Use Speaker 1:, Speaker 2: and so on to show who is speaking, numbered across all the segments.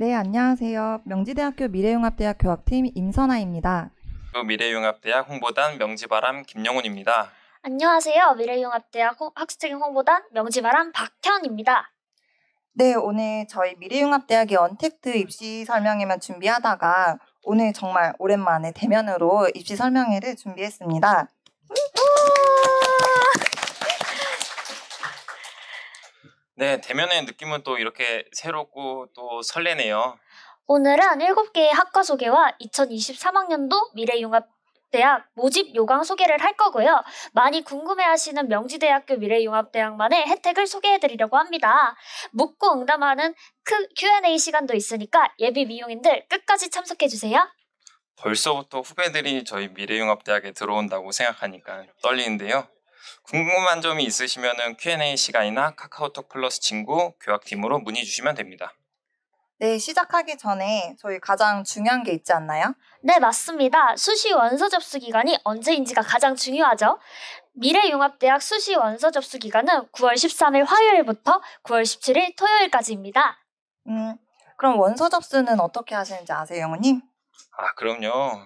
Speaker 1: 네, 안녕하세요. 명지대학교 미래융합대학 교학팀 임선아입니다.
Speaker 2: 미래융합대학 홍보단 명지바람 김영훈입니다.
Speaker 3: 안녕하세요. 미래융합대학 학생 홍보단 명지바람 박현입니다.
Speaker 1: 네, 오늘 저희 미래융합대학의 언택트 입시 설명회만 준비하다가 오늘 정말 오랜만에 대면으로 입시 설명회를 준비했습니다.
Speaker 2: 네, 대면의 느낌은 또 이렇게 새롭고 또 설레네요.
Speaker 3: 오늘은 7개의 학과 소개와 2023학년도 미래융합대학 모집 요강 소개를 할 거고요. 많이 궁금해하시는 명지대학교 미래융합대학만의 혜택을 소개해드리려고 합니다. 묻고 응답하는 Q&A 시간도 있으니까 예비 미용인들 끝까지 참석해주세요.
Speaker 2: 벌써부터 후배들이 저희 미래융합대학에 들어온다고 생각하니까 떨리는데요. 궁금한 점이 있으시면 Q&A 시간이나 카카오톡 플러스 친구 교학팀으로 문의 주시면 됩니다.
Speaker 1: 네, 시작하기 전에 저희 가장 중요한 게 있지 않나요?
Speaker 3: 네, 맞습니다. 수시 원서 접수 기간이 언제인지가 가장 중요하죠. 미래융합대학 수시 원서 접수 기간은 9월 13일 화요일부터 9월 17일 토요일까지입니다.
Speaker 1: 그럼 원서 접수는 어떻게 하시는지 아세요, 영우님?
Speaker 2: 아, 그럼요.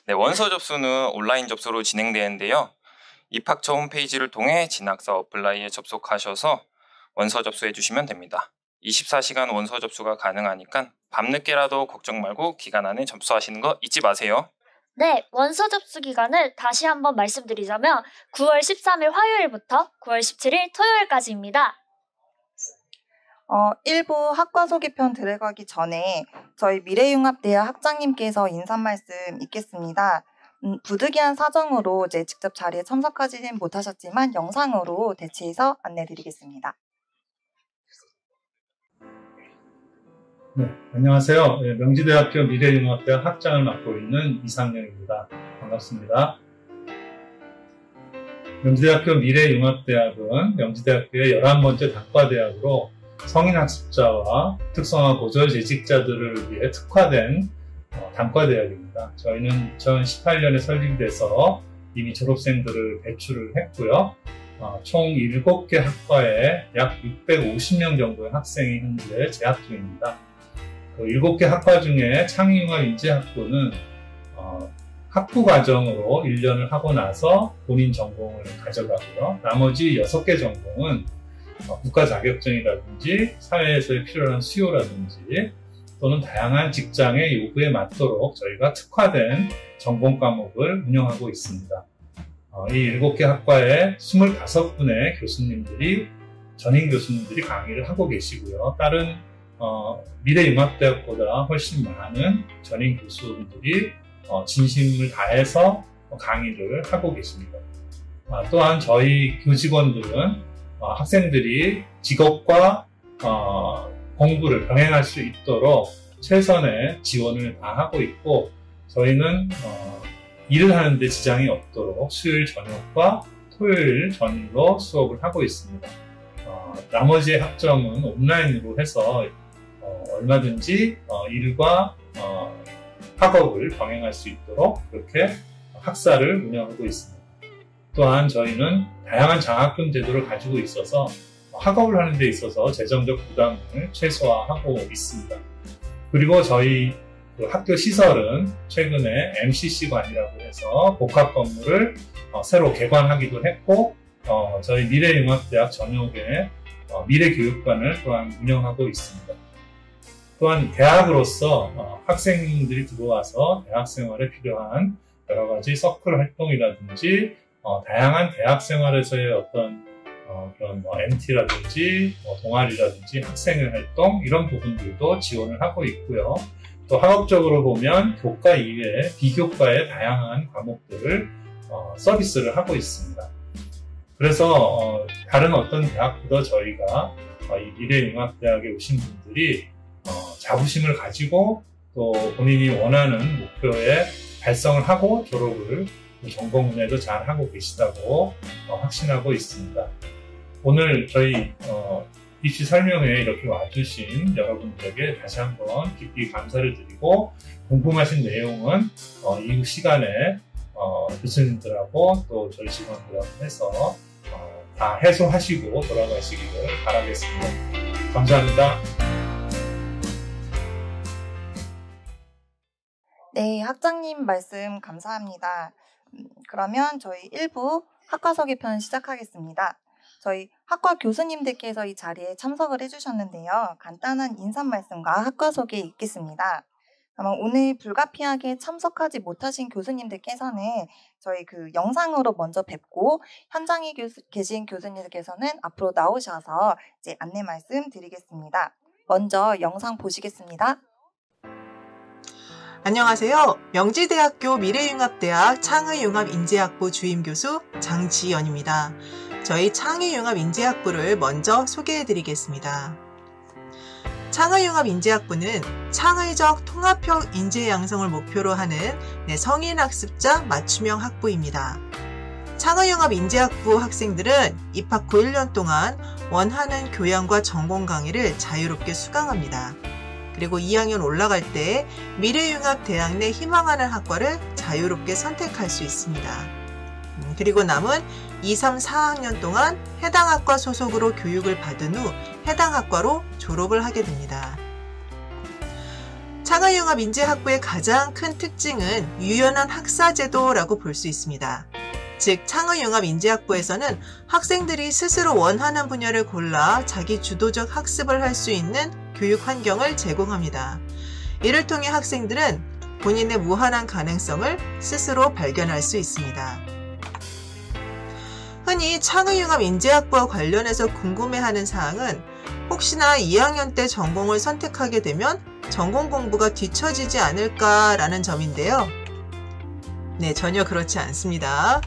Speaker 2: 네, 원서 접수는 온라인 접수로 진행되는데요. 입학처 홈페이지를 통해 진학사 어플라이에 접속하셔서 원서 접수해 주시면 됩니다. 24시간 원서 접수가 가능하니까 밤늦게라도 걱정 말고 기간 안에 접수하시는 거 잊지 마세요.
Speaker 3: 네, 원서 접수 기간을 다시 한번 말씀드리자면 9월 13일 화요일부터 9월 17일 토요일까지입니다.
Speaker 1: 일부 학과 소개편 들어가기 전에 저희 미래융합대학 학장님께서 인사 말씀 있겠습니다. 부득이한 사정으로 이제 직접 자리에 참석하지는 못하셨지만 영상으로 대체해서 안내드리겠습니다.
Speaker 4: 네, 안녕하세요. 명지대학교 미래융합대학 학장을 맡고 있는 이상영입니다. 반갑습니다. 명지대학교 미래융합대학은 명지대학교의 11번째 단과대학으로 성인학습자와 특성화 고졸 재직자들을 위해 특화된 단과대학입니다. 저희는 2018년에 설립돼서 이미 졸업생들을 배출을 했고요. 총 7개 학과에 약 650명 정도의 학생이 현재 재학 중입니다. 그 7개 학과 중에 창의융합인재학부는 학부 과정으로 1년을 하고 나서 본인 전공을 가져가고요. 나머지 6개 전공은 국가 자격증이라든지 사회에서의 필요한 수요라든지 또는 다양한 직장의 요구에 맞도록 저희가 특화된 전공 과목을 운영하고 있습니다. 이 7개 학과에 25분의 교수님들이, 전임 교수님들이 강의를 하고 계시고요. 다른 미래융합대학보다 훨씬 많은 전임 교수님들이 진심을 다해서 강의를 하고 계십니다. 또한 저희 교직원들은 학생들이 직업과 공부를 병행할 수 있도록 최선의 지원을 다 하고 있고, 저희는 일을 하는데 지장이 없도록 수요일 저녁과 토요일 전일로 수업을 하고 있습니다. 나머지의 학점은 온라인으로 해서 얼마든지 일과 학업을 병행할 수 있도록 그렇게 학사를 운영하고 있습니다. 또한 저희는 다양한 장학금 제도를 가지고 있어서 학업을 하는 데 있어서 재정적 부담을 최소화하고 있습니다. 그리고 저희 학교 시설은 최근에 MCC관이라고 해서 복합 건물을 새로 개관하기도 했고, 저희 미래융합대학 전역에 미래교육관을 또한 운영하고 있습니다. 또한 대학으로서 학생들이 들어와서 대학생활에 필요한 여러 가지 서클 활동이라든지 다양한 대학생활에서의 어떤 그런 MT라든지 동아리라든지 학생회 활동 이런 부분들도 지원을 하고 있고요. 또 학업적으로 보면 교과 이외에 비교과의 다양한 과목들을 서비스를 하고 있습니다. 그래서 다른 어떤 대학보다 저희가 이 미래융합대학에 오신 분들이 자부심을 가지고 또 본인이 원하는 목표에 달성을 하고 졸업을 전공 분야에도 잘 하고 계시다고 확신하고 있습니다. 오늘 저희 입시 설명회에 이렇게 와주신 여러분들에게 다시 한번 깊이 감사를 드리고, 궁금하신 내용은 이후 시간에 교수님들하고 또 저희 직원들하고 해서 다 해소하시고 돌아가시기를 바라겠습니다. 감사합니다.
Speaker 1: 학장님 말씀 감사합니다. 그러면 저희 1부 학과 소개편 시작하겠습니다. 저희 학과 교수님들께서 이 자리에 참석을 해주셨는데요. 간단한 인사 말씀과 학과 소개 있겠습니다. 아마 오늘 불가피하게 참석하지 못하신 교수님들께서는 저희 그 영상으로 먼저 뵙고 현장에 계신 교수님들께서는 앞으로 나오셔서 이제 안내 말씀 드리겠습니다. 먼저 영상 보시겠습니다.
Speaker 5: 안녕하세요. 명지대학교 미래융합대학 창의융합인재학부 주임교수 장지연입니다. 저희 창의융합인재학부를 먼저 소개해드리겠습니다. 창의융합인재학부는 창의적 통합형 인재 양성을 목표로 하는 성인학습자 맞춤형 학부입니다. 창의융합인재학부 학생들은 입학 후 1년 동안 원하는 교양과 전공 강의를 자유롭게 수강합니다. 그리고 2학년 올라갈 때 미래융합대학 내 희망하는 학과를 자유롭게 선택할 수 있습니다. 그리고 남은 2, 3, 4학년 동안 해당 학과 소속으로 교육을 받은 후 해당 학과로 졸업을 하게 됩니다. 창의융합인재학부의 가장 큰 특징은 유연한 학사제도라고 볼 수 있습니다. 즉 창의융합인재학부에서는 학생들이 스스로 원하는 분야를 골라 자기 주도적 학습을 할 수 있는 교육 환경을 제공합니다. 이를 통해 학생들은 본인의 무한한 가능성을 스스로 발견할 수 있습니다. 흔히 창의융합인재학부와 관련해서 궁금해하는 사항은 혹시나 2학년 때 전공을 선택하게 되면 전공 공부가 뒤처지지 않을까라는 점인데요. 네, 전혀 그렇지 않습니다.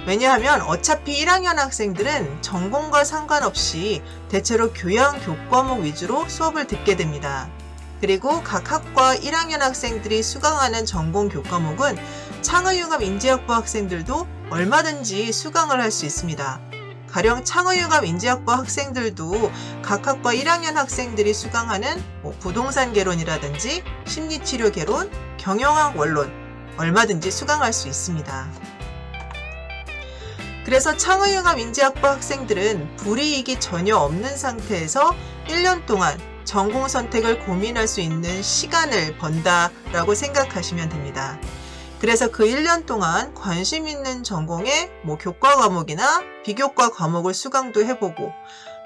Speaker 5: 왜냐하면 어차피 1학년 학생들은 전공과 상관없이 대체로 교양 교과목 위주로 수업을 듣게 됩니다. 그리고 각 학과 1학년 학생들이 수강하는 전공 교과목은 창의융합인재학부 학생들도 얼마든지 수강을 할 수 있습니다. 가령 창의융합인재학부 학생들도 각 학과 1학년 학생들이 수강하는 부동산 개론이라든지 심리치료 개론, 경영학 원론 얼마든지 수강할 수 있습니다. 그래서 창의융합인재학부 학생들은 불이익이 전혀 없는 상태에서 1년 동안 전공 선택을 고민할 수 있는 시간을 번다라고 생각하시면 됩니다. 그래서 그 1년 동안 관심 있는 전공의 교과 과목이나 비교과 과목을 수강도 해보고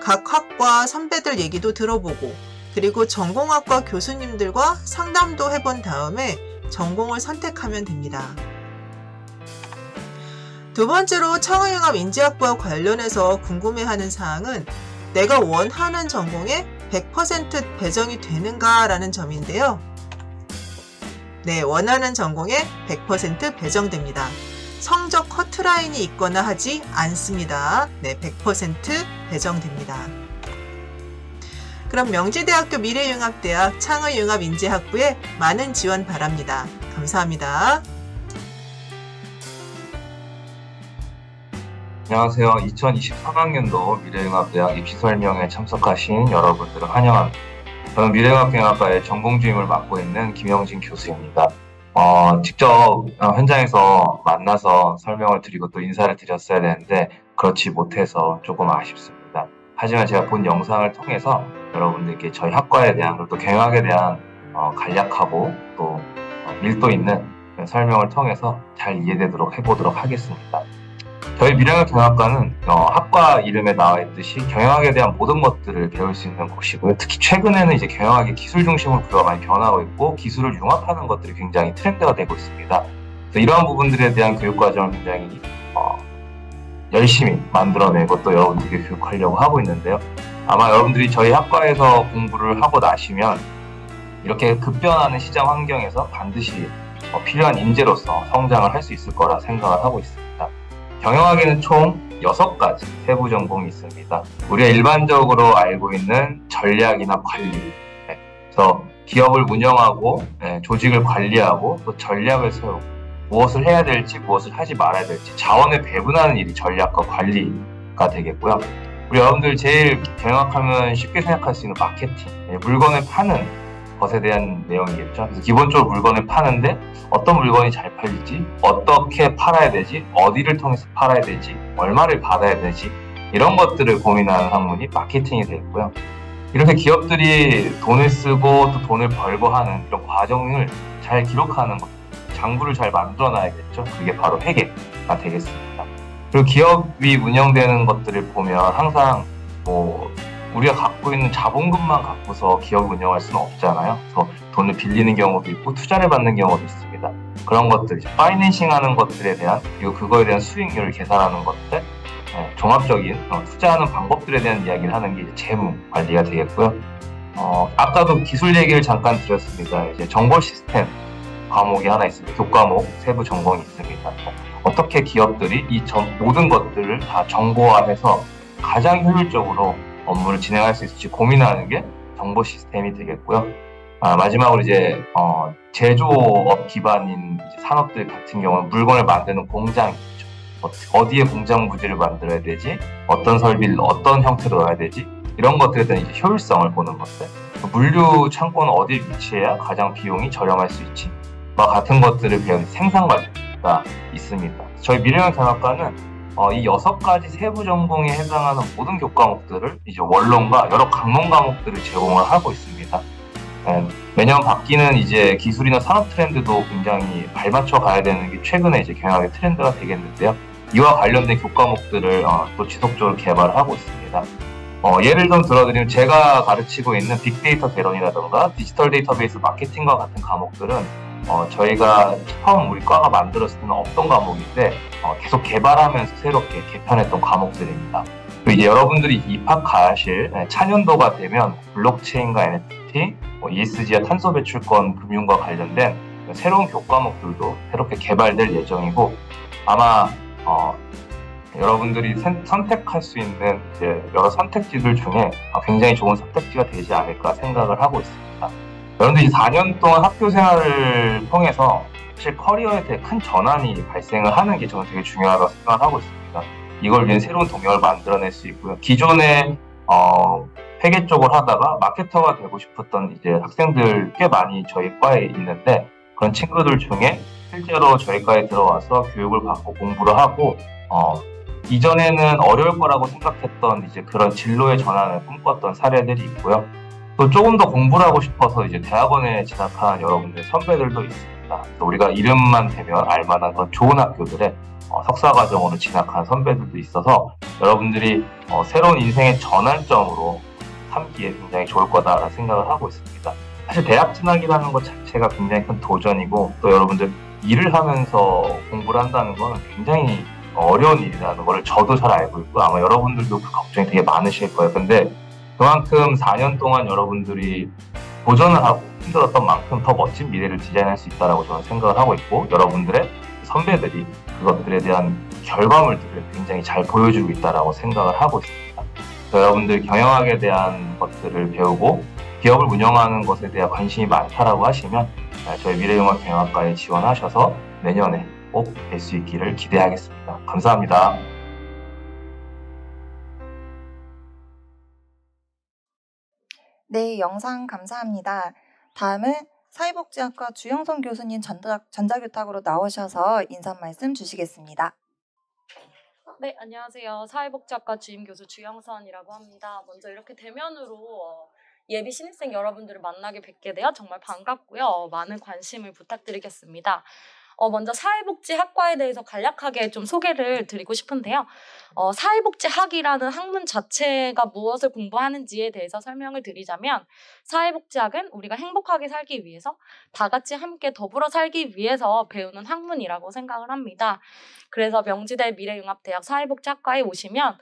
Speaker 5: 각 학과 선배들 얘기도 들어보고 그리고 전공학과 교수님들과 상담도 해본 다음에 전공을 선택하면 됩니다. 두 번째로 창의융합인재학부와 관련해서 궁금해하는 사항은 내가 원하는 전공에 100% 배정이 되는가라는 점인데요. 네, 원하는 전공에 100% 배정됩니다. 성적 커트라인이 있거나 하지 않습니다. 네, 100% 배정됩니다. 그럼 명지대학교 미래융합대학 창의융합인재학부에 많은 지원 바랍니다. 감사합니다.
Speaker 6: 안녕하세요. 2023학년도 미래융합대학 입시 설명회 참석하신 여러분들을 환영합니다. 저는 미래융합경영학과의 전공주임을 맡고 있는 김영진 교수입니다. 직접 현장에서 만나서 설명을 드리고 또 인사를 드렸어야 되는데 그렇지 못해서 조금 아쉽습니다. 하지만 제가 본 영상을 통해서 여러분들께 저희 학과에 대한 그리고 또 경영학에 대한 간략하고 또 밀도 있는 설명을 통해서 잘 이해되도록 해보도록 하겠습니다. 저희 미래융합경영학과는 학과 이름에 나와 있듯이 경영학에 대한 모든 것들을 배울 수 있는 곳이고요. 특히 최근에는 이제 경영학이 기술 중심으로 구조가 많이 변하고 있고 기술을 융합하는 것들이 굉장히 트렌드가 되고 있습니다. 그래서 이러한 부분들에 대한 교육 과정을 굉장히 열심히 만들어내고 또 여러분들에게 교육하려고 하고 있는데요. 아마 여러분들이 저희 학과에서 공부를 하고 나시면 이렇게 급변하는 시장 환경에서 반드시 필요한 인재로서 성장을 할 수 있을 거라 생각을 하고 있습니다. 경영학에는 총 6가지 세부 전공이 있습니다. 우리가 일반적으로 알고 있는 전략이나 관리, 그래서 기업을 운영하고 조직을 관리하고 또 전략을 세우고 무엇을 해야 될지 무엇을 하지 말아야 될지 자원을 배분하는 일이 전략과 관리가 되겠고요. 우리 여러분들 제일 경영학하면 쉽게 생각할 수 있는 마케팅, 물건을 파는 것에 대한 내용이겠죠. 그래서 기본적으로 물건을 파는데 어떤 물건이 잘 팔릴지, 어떻게 팔아야 되지, 어디를 통해서 팔아야 되지, 얼마를 받아야 되지 이런 것들을 고민하는 학문이 마케팅이 되겠고요. 이렇게 기업들이 돈을 쓰고 또 돈을 벌고 하는 이런 과정을 잘 기록하는 것, 장부를 잘 만들어놔야겠죠. 그게 바로 회계가 되겠습니다. 그리고 기업이 운영되는 것들을 보면 항상 뭐 우리가 갖고 있는 자본금만 갖고서 기업을 운영할 수는 없잖아요. 그래서 돈을 빌리는 경우도 있고 투자를 받는 경우도 있습니다. 그런 것들, 이제 파이낸싱하는 것들에 대한, 그리고 그거에 대한 수익률을 계산하는 것들, 종합적인 투자하는 방법들에 대한 이야기를 하는 게 이제 재무 관리가 되겠고요. 아까도 기술 얘기를 잠깐 드렸습니다. 이제 정보 시스템 과목이 하나 있습니다. 교과목 세부 전공이 있습니다. 어떻게 기업들이 이 모든 것들을 다 정보화해서 가장 효율적으로 업무를 진행할 수 있을지 고민하는 게 정보 시스템이 되겠고요. 마지막으로 이제 제조업 기반인 이제 산업들 같은 경우는 물건을 만드는 공장이 있죠. 어디에 공장 부지를 만들어야 되지, 어떤 설비를 어떤 형태로 넣어야 되지, 이런 것들에 대한 이제 효율성을 보는 것들, 물류 창고는 어디에 위치해야 가장 비용이 저렴할 수 있지, 와 같은 것들을 배우는 생산 관리가 있습니다. 저희 미래형 경영학과는 이 6가지 세부 전공에 해당하는 모든 교과목들을 이제 원론과 여러 강론 과목들을 제공을 하고 있습니다. 매년 바뀌는 이제 기술이나 산업 트렌드도 굉장히 발맞춰 가야 되는 게 최근에 이제 경영학의 트렌드가 되겠는데요. 이와 관련된 교과목들을 또 지속적으로 개발을 하고 있습니다. 예를 좀 들어드리면 제가 가르치고 있는 빅데이터 개론이라든가 디지털 데이터베이스 마케팅과 같은 과목들은 저희가 처음 우리 과가 만들었을 때는 없던 과목인데 계속 개발하면서 새롭게 개편했던 과목들입니다. 그리고 이제 여러분들이 입학하실 차년도가 되면 블록체인과 NFT, ESG와 탄소 배출권 금융과 관련된 새로운 교과목들도 새롭게 개발될 예정이고, 아마 여러분들이 선택할 수 있는 이제 여러 선택지들 중에 굉장히 좋은 선택지가 되지 않을까 생각을 하고 있습니다. 여러분들이 4년 동안 학교 생활을 통해서 사실 커리어에 대해 큰 전환이 발생을 하는 게 저는 되게 중요하다고 생각을 하고 있습니다. 이걸 위해 새로운 동력을 만들어낼 수 있고요. 기존에 회계 쪽을 하다가 마케터가 되고 싶었던 이제 학생들 꽤 많이 저희 과에 있는데, 그런 친구들 중에 실제로 저희 과에 들어와서 교육을 받고 공부를 하고 이전에는 어려울 거라고 생각했던 이제 그런 진로의 전환을 꿈꿨던 사례들이 있고요. 또 조금 더 공부를 하고 싶어서 이제 대학원에 진학한 여러분들 선배들도 있습니다. 또 우리가 이름만 대면 알만한 그런 좋은 학교들에 석사 과정으로 진학한 선배들도 있어서 여러분들이 새로운 인생의 전환점으로 삼기에 굉장히 좋을 거다라는 생각을 하고 있습니다. 사실 대학 진학이라는 것 자체가 굉장히 큰 도전이고, 또 여러분들 일을 하면서 공부를 한다는 건 굉장히 어려운 일이라는 걸 저도 잘 알고 있고, 아마 여러분들도 그 걱정이 되게 많으실 거예요. 근데 그만큼 4년 동안 여러분들이 도전을 하고 힘들었던 만큼 더 멋진 미래를 디자인할 수 있다고 저는 생각을 하고 있고, 여러분들의 선배들이 그것들에 대한 결과물들을 굉장히 잘 보여주고 있다고 생각을 하고 있습니다. 여러분들 경영학에 대한 것들을 배우고 기업을 운영하는 것에 대한 관심이 많다라고 하시면 저희 미래융합 경영학과에 지원하셔서 내년에 꼭 뵐 수 있기를 기대하겠습니다. 감사합니다.
Speaker 1: 네, 영상 감사합니다. 다음은 사회복지학과 주영선 교수님 전자교탁으로 나오셔서 인사 말씀 주시겠습니다.
Speaker 7: 네, 안녕하세요. 사회복지학과 주임교수 주영선이라고 합니다. 먼저 이렇게 대면으로 예비 신입생 여러분들을 만나게 뵙게 되어 정말 반갑고요. 많은 관심을 부탁드리겠습니다. 먼저 사회복지학과에 대해서 간략하게 좀 소개를 드리고 싶은데요. 사회복지학이라는 학문 자체가 무엇을 공부하는지에 대해서 설명을 드리자면, 사회복지학은 우리가 행복하게 살기 위해서, 다 같이 함께 더불어 살기 위해서 배우는 학문이라고 생각을 합니다. 그래서 명지대 미래융합대학 사회복지학과에 오시면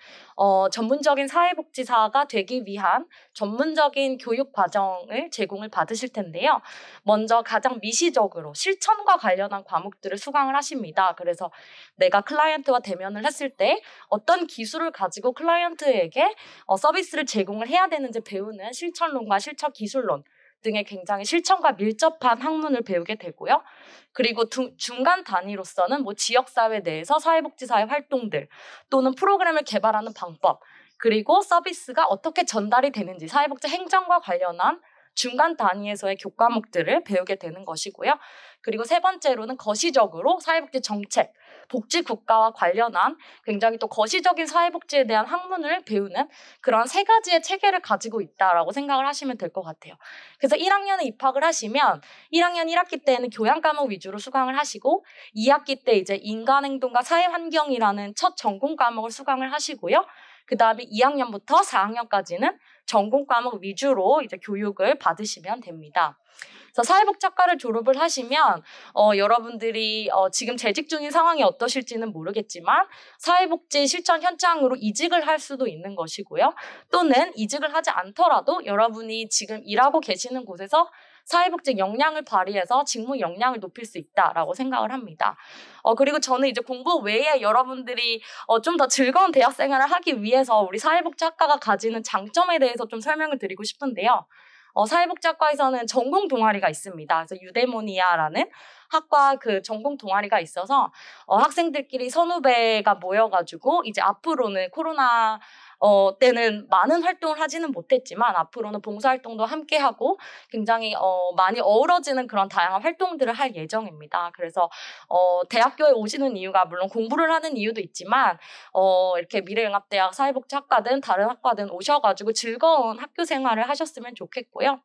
Speaker 7: 전문적인 사회복지사가 되기 위한 전문적인 교육 과정을 제공을 받으실 텐데요. 먼저 가장 미시적으로 실천과 관련한 과목들을 수강을 하십니다. 그래서 내가 클라이언트와 대면을 했을 때 어떤 기술을 가지고 클라이언트에게 서비스를 제공을 해야 되는지 배우는 실천론과 실천 기술론 등의 굉장히 실천과 밀접한 학문을 배우게 되고요. 그리고 중간 단위로서는 지역사회 내에서 사회복지사의 활동들 또는 프로그램을 개발하는 방법, 그리고 서비스가 어떻게 전달이 되는지 사회복지 행정과 관련한 중간 단위에서의 교과목들을 배우게 되는 것이고요. 그리고 세 번째로는 거시적으로 사회복지 정책, 복지 국가와 관련한 굉장히 또 거시적인 사회복지에 대한 학문을 배우는 그런 세 가지의 체계를 가지고 있다라고 생각을 하시면 될 것 같아요. 그래서 1학년에 입학을 하시면 1학년 1학기 때는 교양 과목 위주로 수강을 하시고 2학기 때 이제 인간행동과 사회환경이라는 첫 전공 과목을 수강을 하시고요. 그 다음에 2학년부터 4학년까지는 전공 과목 위주로 이제 교육을 받으시면 됩니다. 그래서 사회복지학과를 졸업을 하시면 여러분들이 지금 재직 중인 상황이 어떠실지는 모르겠지만 사회복지 실천 현장으로 이직을 할 수도 있는 것이고요. 또는 이직을 하지 않더라도 여러분이 지금 일하고 계시는 곳에서 사회복지 역량을 발휘해서 직무 역량을 높일 수 있다라고 생각을 합니다. 그리고 저는 이제 공부 외에 여러분들이 좀 더 즐거운 대학 생활을 하기 위해서 우리 사회복지학과가 가지는 장점에 대해서 좀 설명을 드리고 싶은데요. 사회복지학과에서는 전공 동아리가 있습니다. 그래서 유데모니아라는 학과 그 전공 동아리가 있어서 학생들끼리 선후배가 모여가지고 이제 앞으로는 코로나 때는 많은 활동을 하지는 못했지만 앞으로는 봉사활동도 함께하고 굉장히 많이 어우러지는 그런 다양한 활동들을 할 예정입니다. 그래서 대학교에 오시는 이유가 물론 공부를 하는 이유도 있지만 이렇게 미래융합대학 사회복지학과든 다른 학과든 오셔가지고 즐거운 학교 생활을 하셨으면 좋겠고요.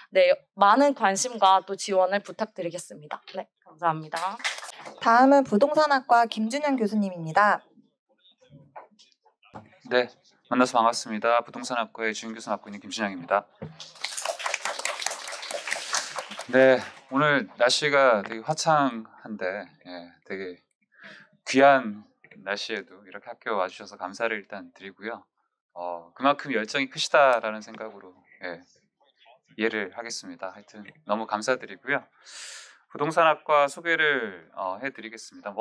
Speaker 7: 네, 많은 관심과 또 지원을 부탁드리겠습니다. 네, 감사합니다.
Speaker 1: 다음은 부동산학과 김준현 교수님입니다.
Speaker 8: 네, 만나서 반갑습니다. 부동산학과의 주임 교수 맡고 있는 김준영입니다. 네, 오늘 날씨가 되게 화창한데 되게 귀한 날씨에도 이렇게 학교 와주셔서 감사를 일단 드리고요. 그만큼 열정이 크시다라는 생각으로 이해를 하겠습니다. 하여튼 너무 감사드리고요. 부동산학과 소개를 해드리겠습니다.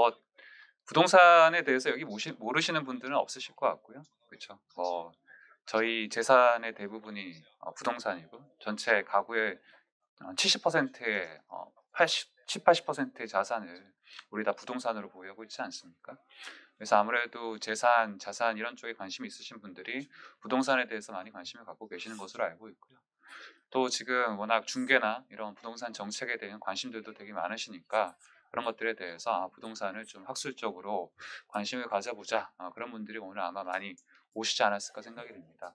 Speaker 8: 부동산에 대해서 여기 모르시는 분들은 없으실 것 같고요. 그렇죠. 저희 재산의 대부분이 부동산이고 전체 가구의 70%의 80%의 자산을 우리 다 부동산으로 보유하고 있지 않습니까? 그래서 아무래도 재산, 자산 이런 쪽에 관심이 있으신 분들이 부동산에 대해서 많이 관심을 갖고 계시는 것으로 알고 있고요. 또 지금 워낙 중개나 이런 부동산 정책에 대한 관심들도 되게 많으시니까 그런 것들에 대해서 부동산을 좀 학술적으로 관심을 가져보자 그런 분들이 오늘 아마 많이 오시지 않았을까 생각이 듭니다.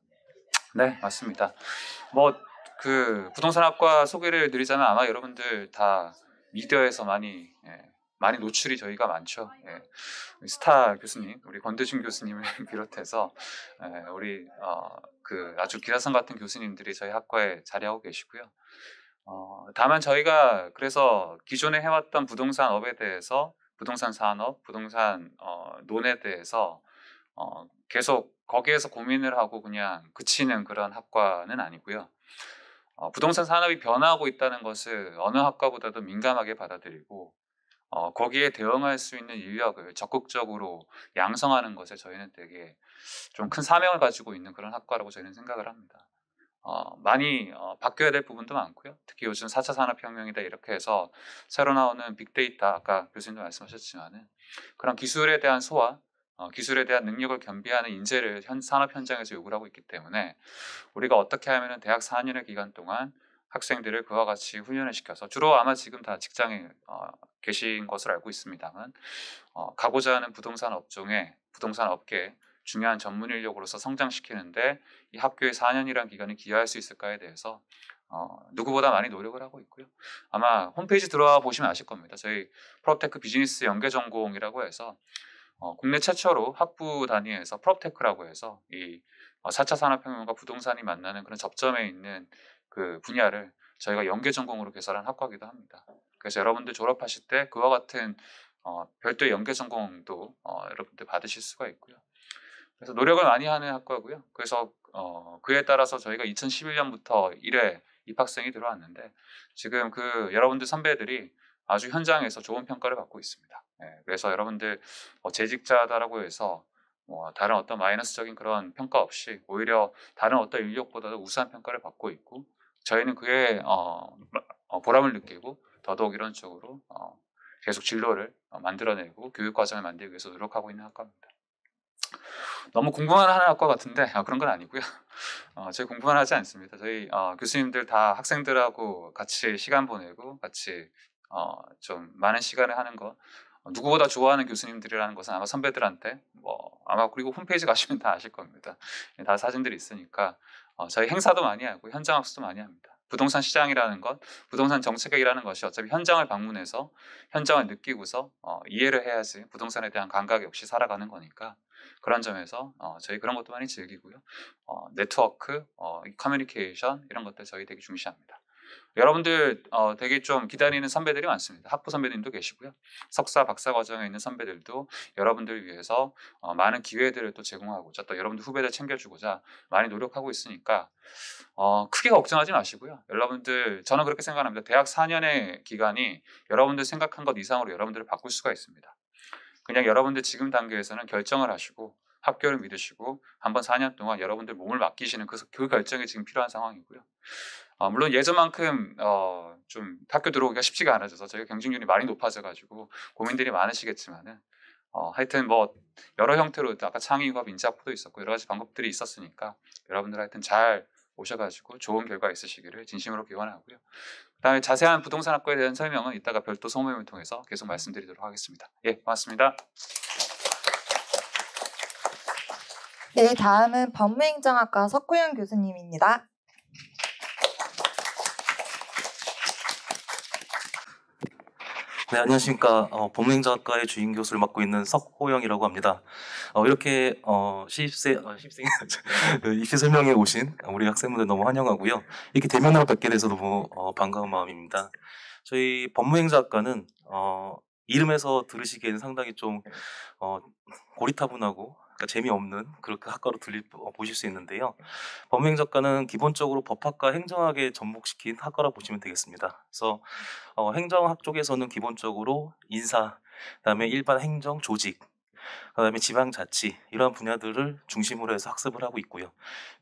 Speaker 8: 네, 맞습니다. 그 부동산학과 소개를 드리자면 아마 여러분들 다 미디어에서 많이 노출이 저희가 많죠. 스타 교수님, 우리 권대중 교수님을 비롯해서 우리 그 아주 기라성 같은 교수님들이 저희 학과에 자리하고 계시고요. 다만 저희가 그래서 기존에 해왔던 부동산업에 대해서 부동산 산업, 부동산 논에 대해서 계속 거기에서 고민을 하고 그냥 그치는 그런 학과는 아니고요. 부동산 산업이 변화하고 있다는 것을 어느 학과보다도 민감하게 받아들이고 거기에 대응할 수 있는 인력을 적극적으로 양성하는 것에 저희는 되게 좀 큰 사명을 가지고 있는 그런 학과라고 저희는 생각을 합니다. 많이 바뀌어야 될 부분도 많고요. 특히 요즘 4차 산업혁명이다 이렇게 해서 새로 나오는 빅데이터, 아까 교수님도 말씀하셨지만은 그런 기술에 대한 소화, 기술에 대한 능력을 겸비하는 인재를 산업 현장에서 요구를 하고 있기 때문에 우리가 어떻게 하면은 대학 4년의 기간 동안 학생들을 그와 같이 훈련을 시켜서 주로 아마 지금 다 직장에 계신 것으로 알고 있습니다만 가고자 하는 부동산 업종에 부동산 업계에 중요한 전문 인력으로서 성장시키는데 이 학교의 4년이라는 기간이 기여할 수 있을까에 대해서 누구보다 많이 노력을 하고 있고요. 아마 홈페이지 들어와 보시면 아실 겁니다. 저희 프롭테크 비즈니스 연계 전공이라고 해서 국내 최초로 학부 단위에서 프롭테크라고 해서 이 4차 산업혁명과 부동산이 만나는 그런 접점에 있는 그 분야를 저희가 연계 전공으로 개설한 학과이기도 합니다. 그래서 여러분들 졸업하실 때 그와 같은 별도의 연계 전공도 여러분들 받으실 수가 있고요. 그래서 노력을 많이 하는 학과고요. 그래서 그에 따라서 저희가 2011년부터 1회 입학생이 들어왔는데 지금 그 여러분들 선배들이 아주 현장에서 좋은 평가를 받고 있습니다. 그래서 여러분들 재직자다라고 해서 다른 어떤 마이너스적인 그런 평가 없이 오히려 다른 어떤 인력보다도 우수한 평가를 받고 있고 저희는 그에 보람을 느끼고 더더욱 이런 쪽으로 계속 진로를 만들어내고 교육 과정을 만들기 위해서 노력하고 있는 학과입니다. 너무 공부만 하는 학과 같은데 그런 건 아니고요. 저희 공부만 하지 않습니다. 저희 교수님들 다 학생들하고 같이 시간 보내고 같이 좀 많은 시간을 하는 거 누구보다 좋아하는 교수님들이라는 것은 아마 선배들한테 아마 그리고 홈페이지 가시면 다 아실 겁니다. 다 사진들이 있으니까 저희 행사도 많이 하고 현장 학습도 많이 합니다. 부동산 시장이라는 것, 부동산 정책이라는 것이 어차피 현장을 방문해서 현장을 느끼고서 이해를 해야지 부동산에 대한 감각이 역시 살아가는 거니까 그런 점에서 저희 그런 것도 많이 즐기고요. 네트워크, 커뮤니케이션 이런 것들 저희 되게 중시합니다. 여러분들 되게 좀 기다리는 선배들이 많습니다. 학부 선배님도 계시고요. 석사, 박사 과정에 있는 선배들도 여러분들을 위해서 많은 기회들을 또 제공하고자 또 여러분들 후배들 챙겨주고자 많이 노력하고 있으니까 크게 걱정하지 마시고요. 여러분들 저는 그렇게 생각합니다. 대학 4년의 기간이 여러분들 생각한 것 이상으로 여러분들을 바꿀 수가 있습니다. 그냥 여러분들 지금 단계에서는 결정을 하시고 학교를 믿으시고 한번 4년 동안 여러분들 몸을 맡기시는 그 결정이 지금 필요한 상황이고요. 물론 예전만큼 좀 학교 들어오기가 쉽지가 않아져서 저희가 경쟁률이 많이 높아져가지고 고민들이 많으시겠지만은 하여튼 여러 형태로 아까 창의유학 인재학부도 있었고 여러 가지 방법들이 있었으니까 여러분들 하여튼 잘 오셔가지고 좋은 결과 있으시기를 진심으로 기원하고요. 그다음에 자세한 부동산 학과에 대한 설명은 이따가 별도 소모임을 통해서 계속 말씀드리도록 하겠습니다. 예, 고맙습니다.
Speaker 1: 네, 다음은 법무행정학과 석구영 교수님입니다.
Speaker 9: 네, 안녕하십니까. 법무행정학과의 주임 교수를 맡고 있는 석호영이라고 합니다. 이렇게 입시 설명에 오신 우리 학생분들 너무 환영하고요. 이렇게 대면으로 뵙게 돼서 너무 반가운 마음입니다. 저희 법무행정학과는 이름에서 들으시기에는 상당히 좀 고리타분하고 재미없는 그렇게 학과로 보실 수 있는데요. 법무행정학과는 기본적으로 법학과 행정학에 접목시킨 학과라고 보시면 되겠습니다. 그래서 행정학 쪽에서는 기본적으로 인사, 그다음에 일반 행정, 조직, 그다음에 지방자치 이러한 분야들을 중심으로 해서 학습을 하고 있고요.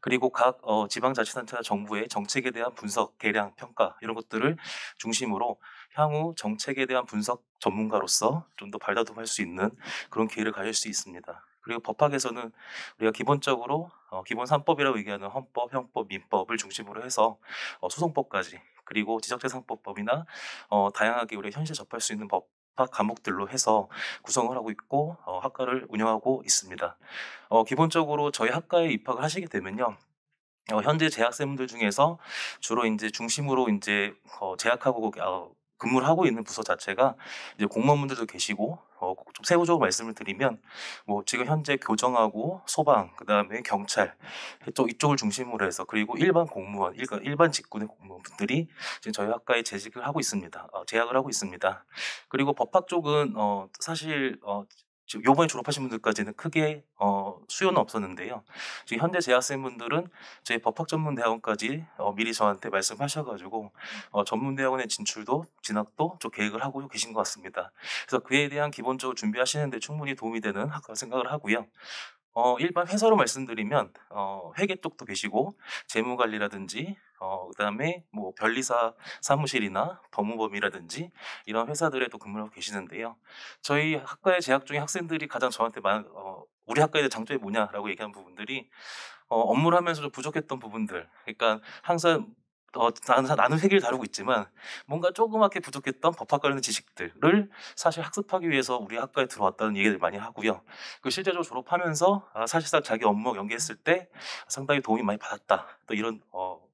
Speaker 9: 그리고 각 지방자치단체나 정부의 정책에 대한 분석, 계량, 평가 이런 것들을 중심으로 향후 정책에 대한 분석 전문가로서 좀 더 발돋움할 수 있는 그런 기회를 가질 수 있습니다. 그리고 법학에서는 우리가 기본적으로 기본 3법이라고 얘기하는 헌법, 형법, 민법을 중심으로 해서 소송법까지 그리고 지적재산법이나 다양하게 우리가 현실에 접할 수 있는 법학 과목들로 해서 구성을 하고 있고 학과를 운영하고 있습니다. 기본적으로 저희 학과에 입학을 하시게 되면요. 현재 재학생분들 중에서 주로 이제 중심으로 이제 재학하고 근무를 하고 있는 부서 자체가 이제 공무원분들도 계시고 좀 세부적으로 말씀을 드리면 지금 현재 교정하고 소방 그다음에 경찰 이쪽을 중심으로 해서 그리고 일반 공무원 일반 직군의 공무원분들이 지금 저희 학과에 재직을 하고 있습니다. 재학을 하고 있습니다. 그리고 법학 쪽은 사실 지금 요번에 졸업하신 분들까지는 크게 수요는 없었는데요. 지금 현재 재학생분들은 저희 법학전문대학원까지 미리 저한테 말씀하셔가지고 전문대학원의 진학도 좀 계획을 하고 계신 것 같습니다. 그래서 그에 대한 기본적으로 준비하시는데 충분히 도움이 되는 학과라 생각을 하고요. 일반 회사로 말씀드리면 회계 쪽도 계시고 재무관리라든지 그다음에 변리사 사무실이나 법무법이라든지 이런 회사들에도 근무를 하고 계시는데요. 저희 학과에 재학 중인 학생들이 가장 저한테 우리 학과에 대한 장점이 뭐냐라고 얘기하는 부분들이 업무를 하면서 좀 부족했던 부분들. 그러니까 항상 나는 회계를 다루고 있지만 뭔가 조그맣게 부족했던 법학 관련 지식들을 사실 학습하기 위해서 우리 학과에 들어왔다는 얘기를 많이 하고요. 실제적으로 졸업하면서 사실상 자기 업무와 연계했을 때 상당히 도움이 많이 받았다. 또 이런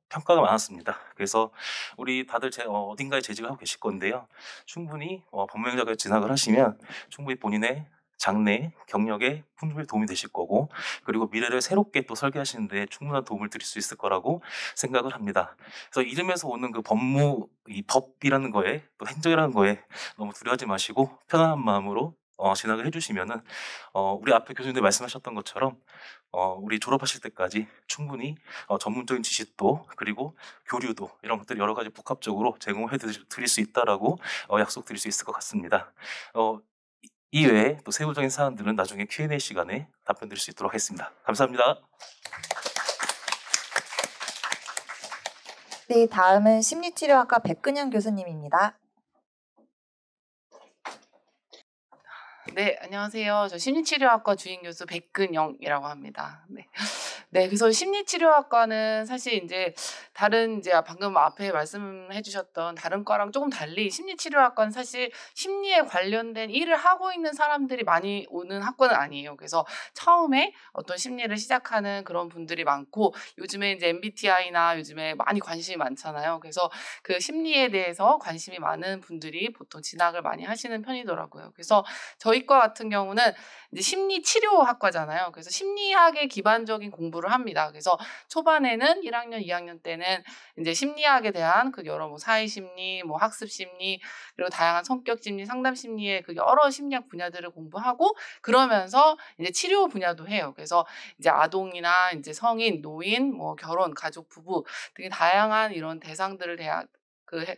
Speaker 9: 평가가 많았습니다. 그래서 우리 다들 어딘가에 재직을 하고 계실 건데요. 충분히 법무행정학과에 진학을 하시면 충분히 본인의 장래, 경력에 충분히 도움이 되실 거고 그리고 미래를 새롭게 또 설계하시는 데 충분한 도움을 드릴 수 있을 거라고 생각을 합니다. 그래서 이름에서 오는 그 이 법이라는 거에 또 행정이라는 거에 너무 두려워하지 마시고 편안한 마음으로 진학을 해주시면은 우리 앞에 교수님들 말씀하셨던 것처럼 우리 졸업하실 때까지 충분히 전문적인 지식도 그리고 교류도 이런 것들 여러 가지 복합적으로 제공해 드릴 수 있다라고 약속드릴 수 있을 것 같습니다. 이외에 또 세부적인 사안들은 나중에 Q&A 시간에 답변 드릴 수 있도록 하겠습니다. 감사합니다.
Speaker 1: 네, 다음은 심리치료학과 백근영 교수님입니다.
Speaker 10: 네, 안녕하세요. 저 심리치료학과 주임 교수 백근영이라고 합니다. 네. 네, 그래서 심리치료학과는 사실 이제 다른 이제 방금 앞에 말씀해 주셨던 다른 과랑 조금 달리 심리치료학과는 사실 심리에 관련된 일을 하고 있는 사람들이 많이 오는 학과는 아니에요. 그래서 처음에 어떤 심리를 시작하는 그런 분들이 많고 요즘에 이제 MBTI나 요즘에 많이 관심이 많잖아요. 그래서 그 심리에 대해서 관심이 많은 분들이 보통 진학을 많이 하시는 편이더라고요. 그래서 저희 과 같은 경우는 이제 심리치료학과잖아요. 그래서 심리학의 기반적인 공부를 합니다. 그래서 초반에는 1학년, 2학년 때는 이제 심리학에 대한 그 여러 뭐 사회심리, 뭐 학습심리, 그리고 다양한 성격심리, 상담심리의 그 여러 심리학 분야들을 공부하고 그러면서 이제 치료 분야도 해요. 그래서 이제 아동이나 이제 성인, 노인, 뭐 결혼, 가족, 부부 등의 다양한 이런 대상들을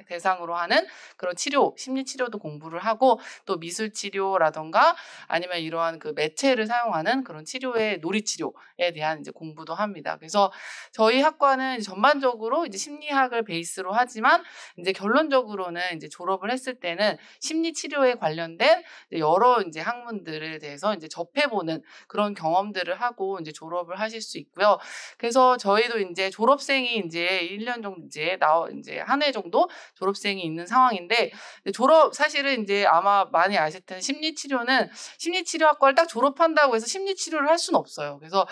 Speaker 10: 대상으로 하는 그런 치료, 심리 치료도 공부를 하고 또 미술 치료라던가 아니면 이러한 그 매체를 사용하는 그런 치료의 놀이 치료에 대한 이제 공부도 합니다. 그래서 저희 학과는 전반적으로 이제 심리학을 베이스로 하지만 이제 결론적으로는 이제 졸업을 했을 때는 심리 치료에 관련된 여러 이제 학문들에 대해서 이제 접해보는 그런 경험들을 하고 이제 졸업을 하실 수 있고요. 그래서 저희도 이제 졸업생이 이제 1년 정도 이제 한 해 정도 졸업생이 있는 상황인데 사실은 이제 아마 많이 아실 텐데 심리치료학과를 딱 졸업한다고 해서 심리치료를 할 수는 없어요. 그래서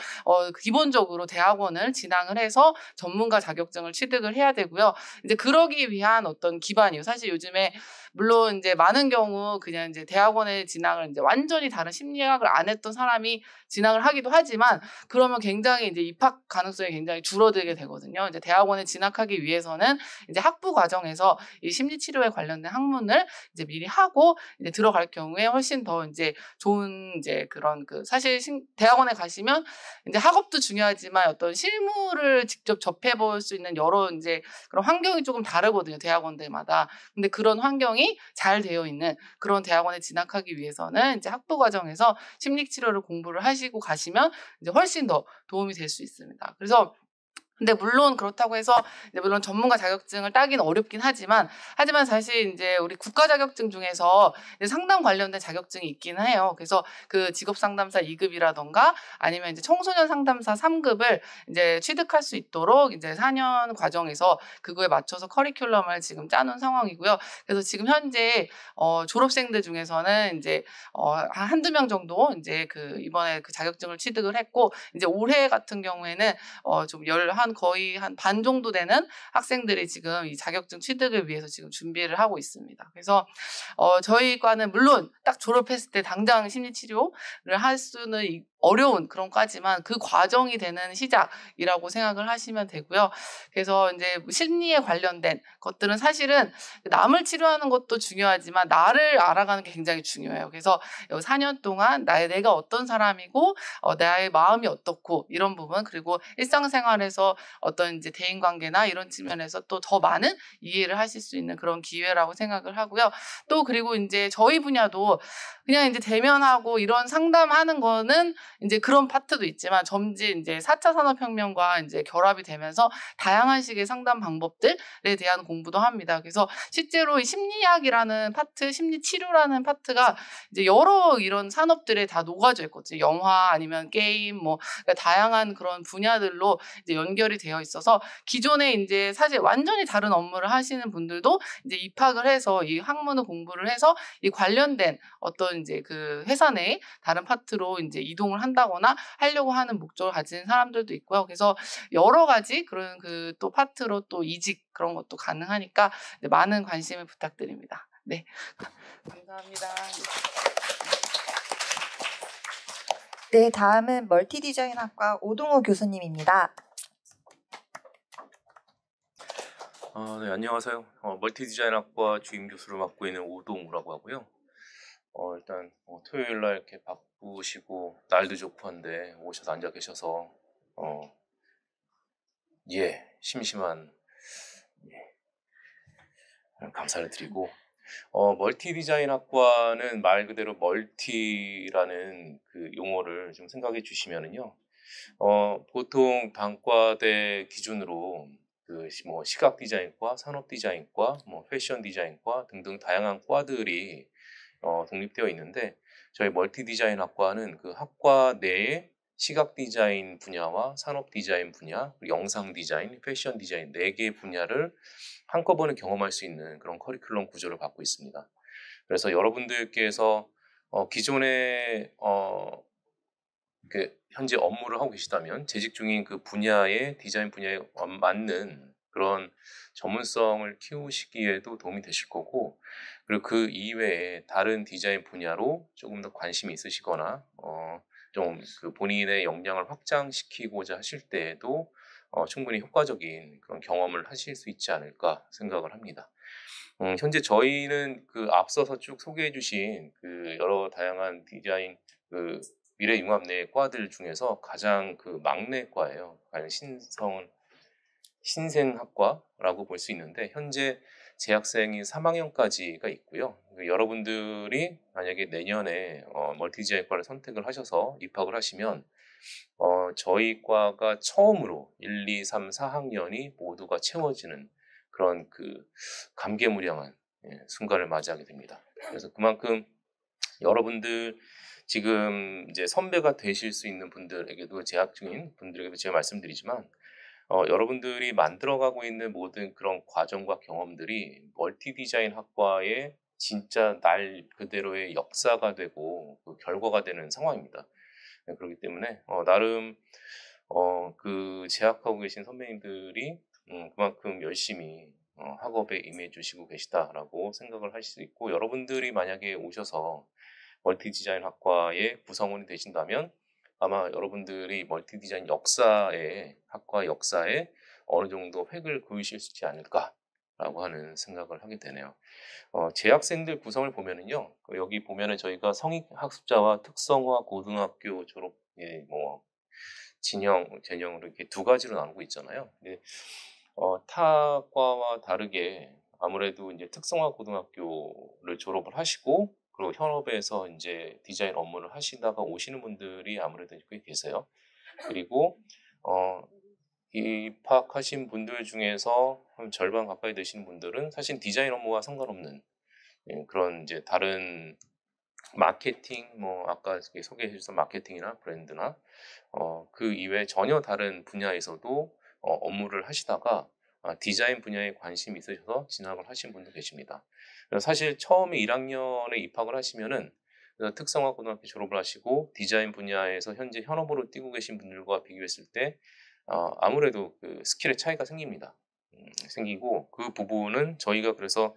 Speaker 10: 기본적으로 대학원을 진학을 해서 전문가 자격증을 취득을 해야 되고요. 이제 그러기 위한 어떤 기반이요. 사실 요즘에 물론 이제 많은 경우 그냥 이제 대학원에 진학을 이제 완전히 다른 심리학을 안 했던 사람이 진학을 하기도 하지만 그러면 굉장히 이제 입학 가능성이 굉장히 줄어들게 되거든요. 이제 대학원에 진학하기 위해서는 이제 학부 과정에서 이 심리치료에 관련된 학문을 이제 미리 하고 이제 들어갈 경우에 훨씬 더 이제 좋은 이제 그런 사실 대학원에 가시면 이제 학업도 중요하지만 어떤 실무를 직접 접해볼 수 있는 여러 이제 그런 환경이 조금 다르거든요. 대학원들마다. 근데 그런 환경이 잘 되어 있는 그런 대학원에 진학하기 위해서는 이제 학부 과정에서 심리치료를 공부를 하시고 가시면 이제 훨씬 더 도움이 될 수 있습니다. 그래서 근데 물론 그렇다고 해서 이제 물론 전문가 자격증을 따기는 어렵긴 하지만 사실 이제 우리 국가 자격증 중에서 이제 상담 관련된 자격증이 있기는 해요. 그래서 그 직업 상담사 2급이라던가 아니면 이제 청소년 상담사 3급을 이제 취득할 수 있도록 이제 4년 과정에서 그거에 맞춰서 커리큘럼을 지금 짜놓은 상황이고요. 그래서 지금 현재 졸업생들 중에서는 이제 한두 명 정도 이제 이번에 그 자격증을 취득을 했고 이제 올해 같은 경우에는 좀 거의 한 반 정도 되는 학생들이 지금 이 자격증 취득을 위해서 지금 준비를 하고 있습니다. 그래서 저희 과는 물론 딱 졸업했을 때 당장 심리치료를 할 수는 어려운 그런 과지만 그 과정이 되는 시작이라고 생각을 하시면 되고요. 그래서 이제 심리에 관련된 것들은 사실은 남을 치료하는 것도 중요하지만 나를 알아가는 게 굉장히 중요해요. 그래서 4년 동안 내가 어떤 사람이고 나의 마음이 어떻고 이런 부분 그리고 일상생활에서 어떤 이제 대인관계나 이런 측면에서 또 더 많은 이해를 하실 수 있는 그런 기회라고 생각을 하고요. 또 그리고 이제 저희 분야도 그냥 이제 대면하고 이런 상담하는 거는 이제 그런 파트도 있지만 점점 이제 4차 산업혁명과 이제 결합이 되면서 다양한 식의 상담 방법들에 대한 공부도 합니다. 그래서 실제로 이 심리학이라는 파트, 심리치료라는 파트가 이제 여러 이런 산업들에 다 녹아져 있거든요. 영화 아니면 게임 그러니까 다양한 그런 분야들로 이제 연결이 되어 있어서 기존에 이제 사실 완전히 다른 업무를 하시는 분들도 이제 입학을 해서 이 학문을 공부를 해서 이 관련된 어떤 이제 그 회사 내 다른 파트로 이제 이동을 한다거나 하려고 하는 목적을 가진 사람들도 있고요. 그래서 여러 가지 그런 또 파트로 또 이직 그런 것도 가능하니까 많은 관심을 부탁드립니다. 네, 감사합니다.
Speaker 1: 네, 다음은 멀티디자인학과 오동호 교수님입니다.
Speaker 11: 네, 안녕하세요. 멀티디자인학과 주임 교수를 맡고 있는 오동우라고 하고요. 일단 토요일 날 이렇게 바쁘시고 날도 좋고 한데 오셔서 앉아 계셔서 심심한 감사를 드리고 멀티 디자인 학과는 말 그대로 멀티라는 그 용어를 좀 생각해 주시면은요. 보통 단과대 기준으로 뭐 시각 디자인과, 산업 디자인과, 뭐 패션 디자인과 등등 다양한 과들이 독립되어 있는데 저희 멀티 디자인 학과는 그 학과 내에 시각 디자인 분야와 산업 디자인 분야, 그리고 영상 디자인, 패션 디자인 4개 분야를 한꺼번에 경험할 수 있는 그런 커리큘럼 구조를 갖고 있습니다. 그래서 여러분들께서 기존에 현재 업무를 하고 계시다면 재직 중인 그 분야의 디자인 분야에 맞는 그런 전문성을 키우시기에도 도움이 되실 거고, 그리고 그 이외에 다른 디자인 분야로 조금 더 관심이 있으시거나 좀 그 본인의 역량을 확장시키고자 하실 때에도 충분히 효과적인 그런 경험을 하실 수 있지 않을까 생각을 합니다. 현재 저희는 그 앞서서 쭉 소개해 주신 그 여러 다양한 디자인 그 미래융합내 과들 중에서 가장 그 막내 과예요. 신생학과라고 볼 수 있는데 현재 재학생이 3학년까지가 있고요. 여러분들이 만약에 내년에 멀티디자인과를 선택을 하셔서 입학을 하시면 저희 과가 처음으로 1, 2, 3, 4학년이 모두가 채워지는 그런 그 감개무량한 순간을 맞이하게 됩니다. 그래서 그만큼 여러분들 지금 이제 선배가 되실 수 있는 분들에게도 재학 중인 분들에게도 제가 말씀드리지만 여러분들이 만들어가고 있는 모든 그런 과정과 경험들이 멀티 디자인 학과의 진짜 날 그대로의 역사가 되고 그 결과가 되는 상황입니다. 그렇기 때문에 나름 그 재학하고 계신 선배님들이 그만큼 열심히 학업에 임해 주시고 계시다라고 생각을 하실 수 있고, 여러분들이 만약에 오셔서 멀티 디자인 학과의 구성원이 되신다면 아마 여러분들이 멀티 디자인 학과 역사에 어느 정도 획을 그으실 수 있지 않을까라고 하는 생각을 하게 되네요. 재학생들 구성을 보면은요, 여기 보면은 저희가 성인학습자와 특성화 고등학교 졸업 뭐 전형으로 이렇게 두 가지로 나누고 있잖아요. 근데 타 과와 다르게 아무래도 이제 특성화 고등학교를 졸업을 하시고 그리고 현업에서 이제 디자인 업무를 하시다가 오시는 분들이 아무래도 꽤 계세요. 그리고 입학하신 분들 중에서 한 절반 가까이 되시는 분들은 사실 디자인 업무와 상관없는 그런 이제 다른 마케팅, 뭐 아까 소개해 주신 마케팅이나 브랜드나 그 이외에 전혀 다른 분야에서도 업무를 하시다가 디자인 분야에 관심이 있으셔서 진학을 하신 분도 계십니다. 그래서 사실 처음에 1학년에 입학을 하시면은 특성화 고등학교 졸업을 하시고 디자인 분야에서 현재 현업으로 뛰고 계신 분들과 비교했을 때 아무래도 그 스킬의 차이가 생깁니다. 생기고 그 부분은 저희가 그래서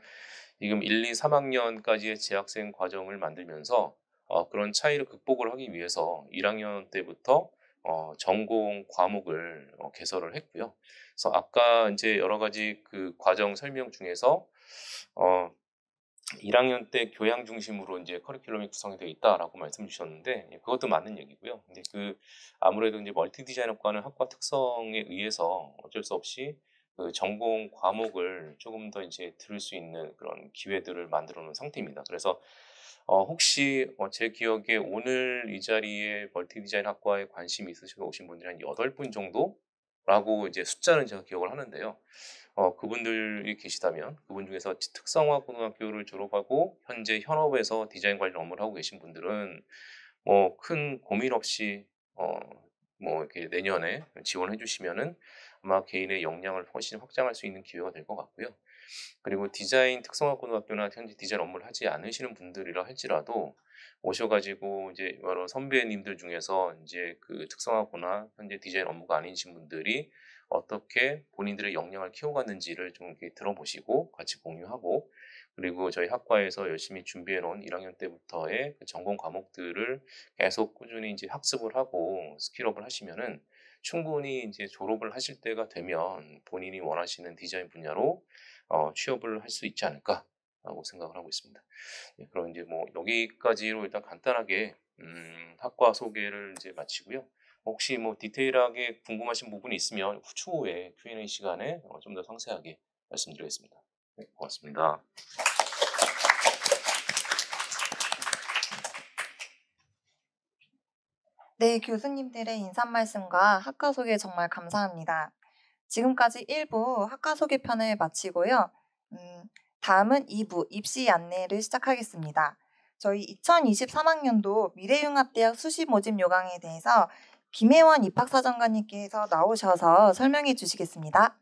Speaker 11: 지금 1, 2, 3학년까지의 재학생 과정을 만들면서 그런 차이를 극복을 하기 위해서 1학년 때부터 전공 과목을 개설을 했고요. 그래서 아까 이제 여러 가지 그 과정 설명 중에서 1학년 때 교양 중심으로 이제 커리큘럼이 구성이 되어 있다라고 말씀 주셨는데 그것도 맞는 얘기고요. 근데 아무래도 이제 멀티 디자인학과는 학과 특성에 의해서 어쩔 수 없이 그 전공 과목을 조금 더 이제 들을 수 있는 그런 기회들을 만들어 놓은 상태입니다. 그래서 혹시 제 기억에 오늘 이 자리에 멀티 디자인 학과에 관심이 있으셔서 오신 분들이 한 8분 정도라고 이제 숫자는 제가 기억을 하는데요. 그분들이 계시다면 그분 중에서 특성화 고등학교를 졸업하고 현재 현업에서 디자인 관련 업무를 하고 계신 분들은 뭐 큰 고민 없이 뭐 이렇게 내년에 지원해 주시면은 아마 개인의 역량을 훨씬 확장할 수 있는 기회가 될 것 같고요. 그리고 디자인 특성화 고등학교나 현재 디자인 업무를 하지 않으시는 분들이라 할지라도 오셔가지고 이제 여러 선배님들 중에서 이제 그 특성화고나 현재 디자인 업무가 아니신 분들이 어떻게 본인들의 역량을 키워갔는지를 좀 이렇게 들어보시고 같이 공유하고, 그리고 저희 학과에서 열심히 준비해 놓은 1학년 때부터의 그 전공 과목들을 계속 꾸준히 이제 학습을 하고 스킬업을 하시면은 충분히 이제 졸업을 하실 때가 되면 본인이 원하시는 디자인 분야로 취업을 할 수 있지 않을까라고 생각을 하고 있습니다. 그럼 이제 뭐 여기까지로 일단 간단하게 학과 소개를 이제 마치고요. 혹시 뭐 디테일하게 궁금하신 부분이 있으면 추후에 Q&A 시간에 좀 더 상세하게 말씀드리겠습니다. 네, 고맙습니다.
Speaker 1: 네, 교수님들의 인사 말씀과 학과 소개 정말 감사합니다. 지금까지 1부 학과 소개 편을 마치고요. 다음은 2부 입시 안내를 시작하겠습니다. 저희 2023학년도 미래융합대학 수시 모집 요강에 대해서 김혜원 입학사정관님께서 나오셔서 설명해 주시겠습니다.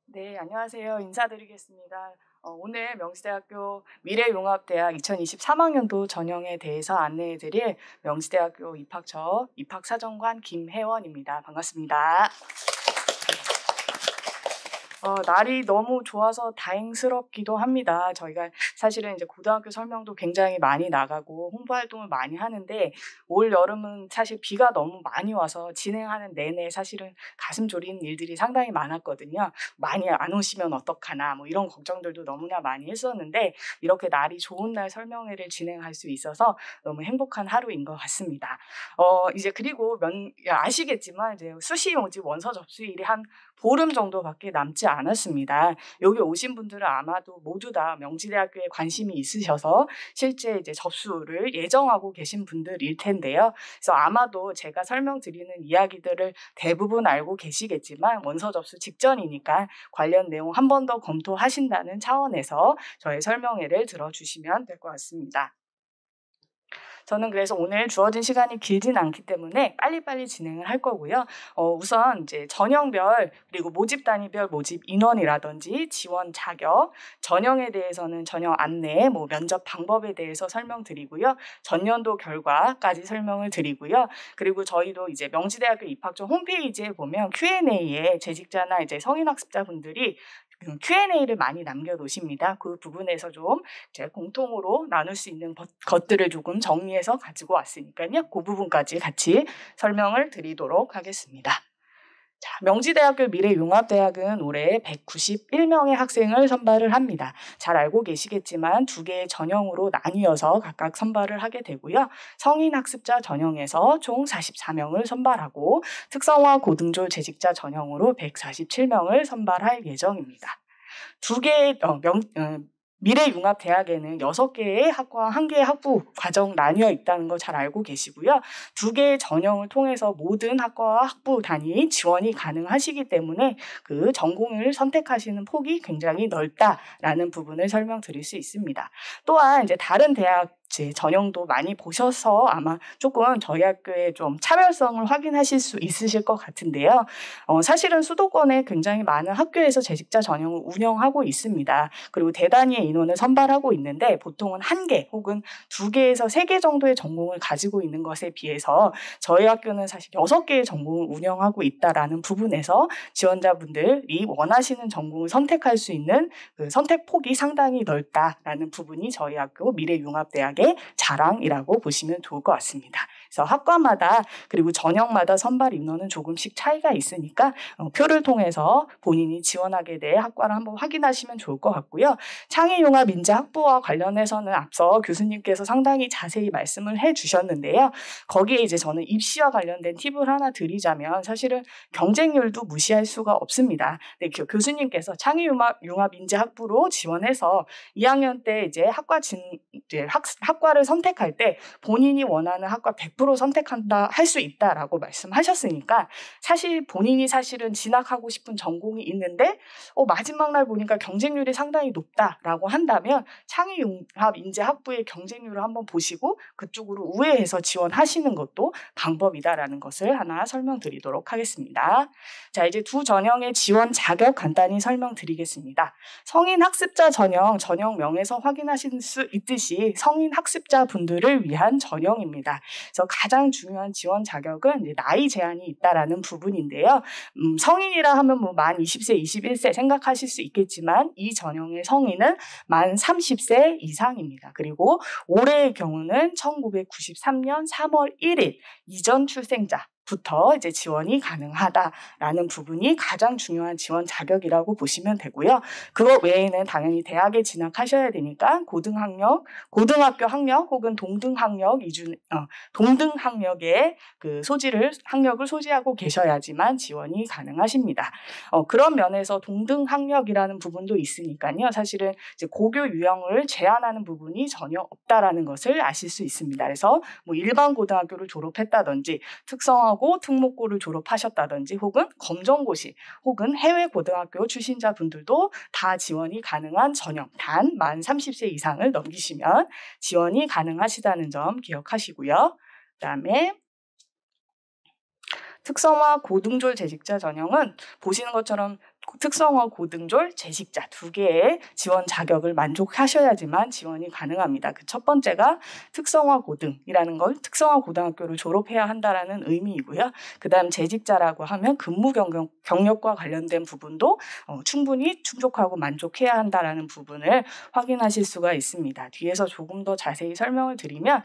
Speaker 12: 네, 안녕하세요. 인사드리겠습니다. 오늘 명지대학교 미래융합대학 2023학년도 전형에 대해서 안내해드릴 명지대학교 입학처 입학사정관 김혜원입니다. 반갑습니다. 날이 너무 좋아서 다행스럽기도 합니다. 저희가 사실은 이제 고등학교 설명도 굉장히 많이 나가고 홍보 활동을 많이 하는데 올 여름은 사실 비가 너무 많이 와서 진행하는 내내 사실은 가슴 졸이는 일들이 상당히 많았거든요. 많이 안 오시면 어떡하나 뭐 이런 걱정들도 너무나 많이 했었는데 이렇게 날이 좋은 날 설명회를 진행할 수 있어서 너무 행복한 하루인 것 같습니다. 이제 그리고 아시겠지만 이제 수시 모집 원서 접수일이 한 보름 정도밖에 남지 않았습니다. 여기 오신 분들은 아마도 모두 다 명지대학교에 관심이 있으셔서 실제 이제 접수를 예정하고 계신 분들일 텐데요. 그래서 아마도 제가 설명드리는 이야기들을 대부분 알고 계시겠지만 원서 접수 직전이니까 관련 내용 한 번 더 검토하신다는 차원에서 저의 설명회를 들어주시면 될 것 같습니다. 저는 그래서 오늘 주어진 시간이 길진 않기 때문에 빨리빨리 진행을 할 거고요. 우선 이제 전형별 그리고 모집 단위별 모집 인원이라든지 지원 자격, 전형에 대해서는 전형 안내, 면접 방법에 대해서 설명드리고요. 전년도 결과까지 설명을 드리고요. 그리고 저희도 이제 명지대학교 입학처 홈페이지에 보면 Q&A에 재직자나 이제 성인 학습자분들이 Q&A를 많이 남겨놓으십니다. 그 부분에서 좀 제가 공통으로 나눌 수 있는 것들을 조금 정리해서 가지고 왔으니까요. 그 부분까지 같이 설명을 드리도록 하겠습니다. 자, 명지대학교 미래융합대학은 올해 191명의 학생을 선발을 합니다. 잘 알고 계시겠지만 두 개의 전형으로 나뉘어서 각각 선발을 하게 되고요. 성인 학습자 전형에서 총 44명을 선발하고 특성화 고등졸 재직자 전형으로 147명을 선발할 예정입니다. 두 개의 미래융합대학에는 6개의 학과와 1개의 학부 과정 나뉘어 있다는 거 잘 알고 계시고요. 2개의 전형을 통해서 모든 학과와 학부 단위 지원이 가능하시기 때문에 그 전공을 선택하시는 폭이 굉장히 넓다라는 부분을 설명드릴 수 있습니다. 또한 이제 다른 대학 전형도 많이 보셔서 아마 조금 저희 학교의 좀 차별성을 확인하실 수 있으실 것 같은데요. 사실은 수도권에 굉장히 많은 학교에서 재직자 전형을 운영하고 있습니다. 그리고 대단위의 인원을 선발하고 있는데 보통은 1개 혹은 2개에서 3개 정도의 전공을 가지고 있는 것에 비해서 저희 학교는 사실 6개의 전공을 운영하고 있다라는 부분에서 지원자분들이 원하시는 전공을 선택할 수 있는 그 선택 폭이 상당히 넓다라는 부분이 저희 학교 미래융합대학의 자랑이라고 보시면 좋을 것 같습니다. 그래서 학과마다 그리고 전형마다 선발 인원은 조금씩 차이가 있으니까 표를 통해서 본인이 지원하게 될 학과를 한번 확인하시면 좋을 것 같고요. 창의융합 인재학부와 관련해서는 앞서 교수님께서 상당히 자세히 말씀을 해주셨는데요. 거기에 이제 저는 입시와 관련된 팁을 하나 드리자면 사실은 경쟁률도 무시할 수가 없습니다. 네, 교수님께서 창의융합 인재학부로 지원해서 2학년 때 이제 학과를 선택할 때 본인이 원하는 학과 100% 선택한다 할 수 있다라고 말씀하셨으니까 사실 본인이 사실은 진학하고 싶은 전공이 있는데 마지막 날 보니까 경쟁률이 상당히 높다라고 한다면 창의융합 인재학부의 경쟁률을 한번 보시고 그쪽으로 우회해서 지원하시는 것도 방법이다라는 것을 하나 설명드리도록 하겠습니다. 자, 이제 두 전형의 지원 자격 간단히 설명드리겠습니다. 성인 학습자 전형명에서 확인하실 수 있듯이 성인 학습자 분들을 위한 전형입니다. 그래서 가장 중요한 지원 자격은 이제 나이 제한이 있다라는 부분인데요. 성인이라 하면 만 20세, 21세 생각하실 수 있겠지만 이 전형의 성인은 만 30세 이상입니다. 그리고 올해의 경우는 1993년 3월 1일 이전 출생자 부터 이제 지원이 가능하다라는 부분이 가장 중요한 지원 자격이라고 보시면 되고요. 그것 외에는 당연히 대학에 진학하셔야 되니까 고등학교 학력 혹은 동등 학력의 그 학력을 소지하고 계셔야지만 지원이 가능하십니다. 그런 면에서 동등 학력이라는 부분도 있으니까요. 사실은 이제 고교 유형을 제한하는 부분이 전혀 없다라는 것을 아실 수 있습니다. 그래서 일반 고등학교를 졸업했다든지 특성화 특성화고 특목고를 졸업하셨다든지 혹은 검정고시 혹은 해외 고등학교 출신자분들도 다 지원이 가능한 전형 단 만 30세 이상을 넘기시면 지원이 가능하시다는 점 기억하시고요. 그다음에 특성화 고등졸 재직자 전형은 보시는 것처럼 특성화 고등졸 재직자 두 개의 지원 자격을 만족하셔야지만 지원이 가능합니다. 그 첫 번째가 특성화 고등이라는 걸 특성화 고등학교를 졸업해야 한다라는 의미이고요. 그다음 재직자라고 하면 근무 경력과 관련된 부분도 충분히 충족하고 만족해야 한다라는 부분을 확인하실 수가 있습니다. 뒤에서 조금 더 자세히 설명을 드리면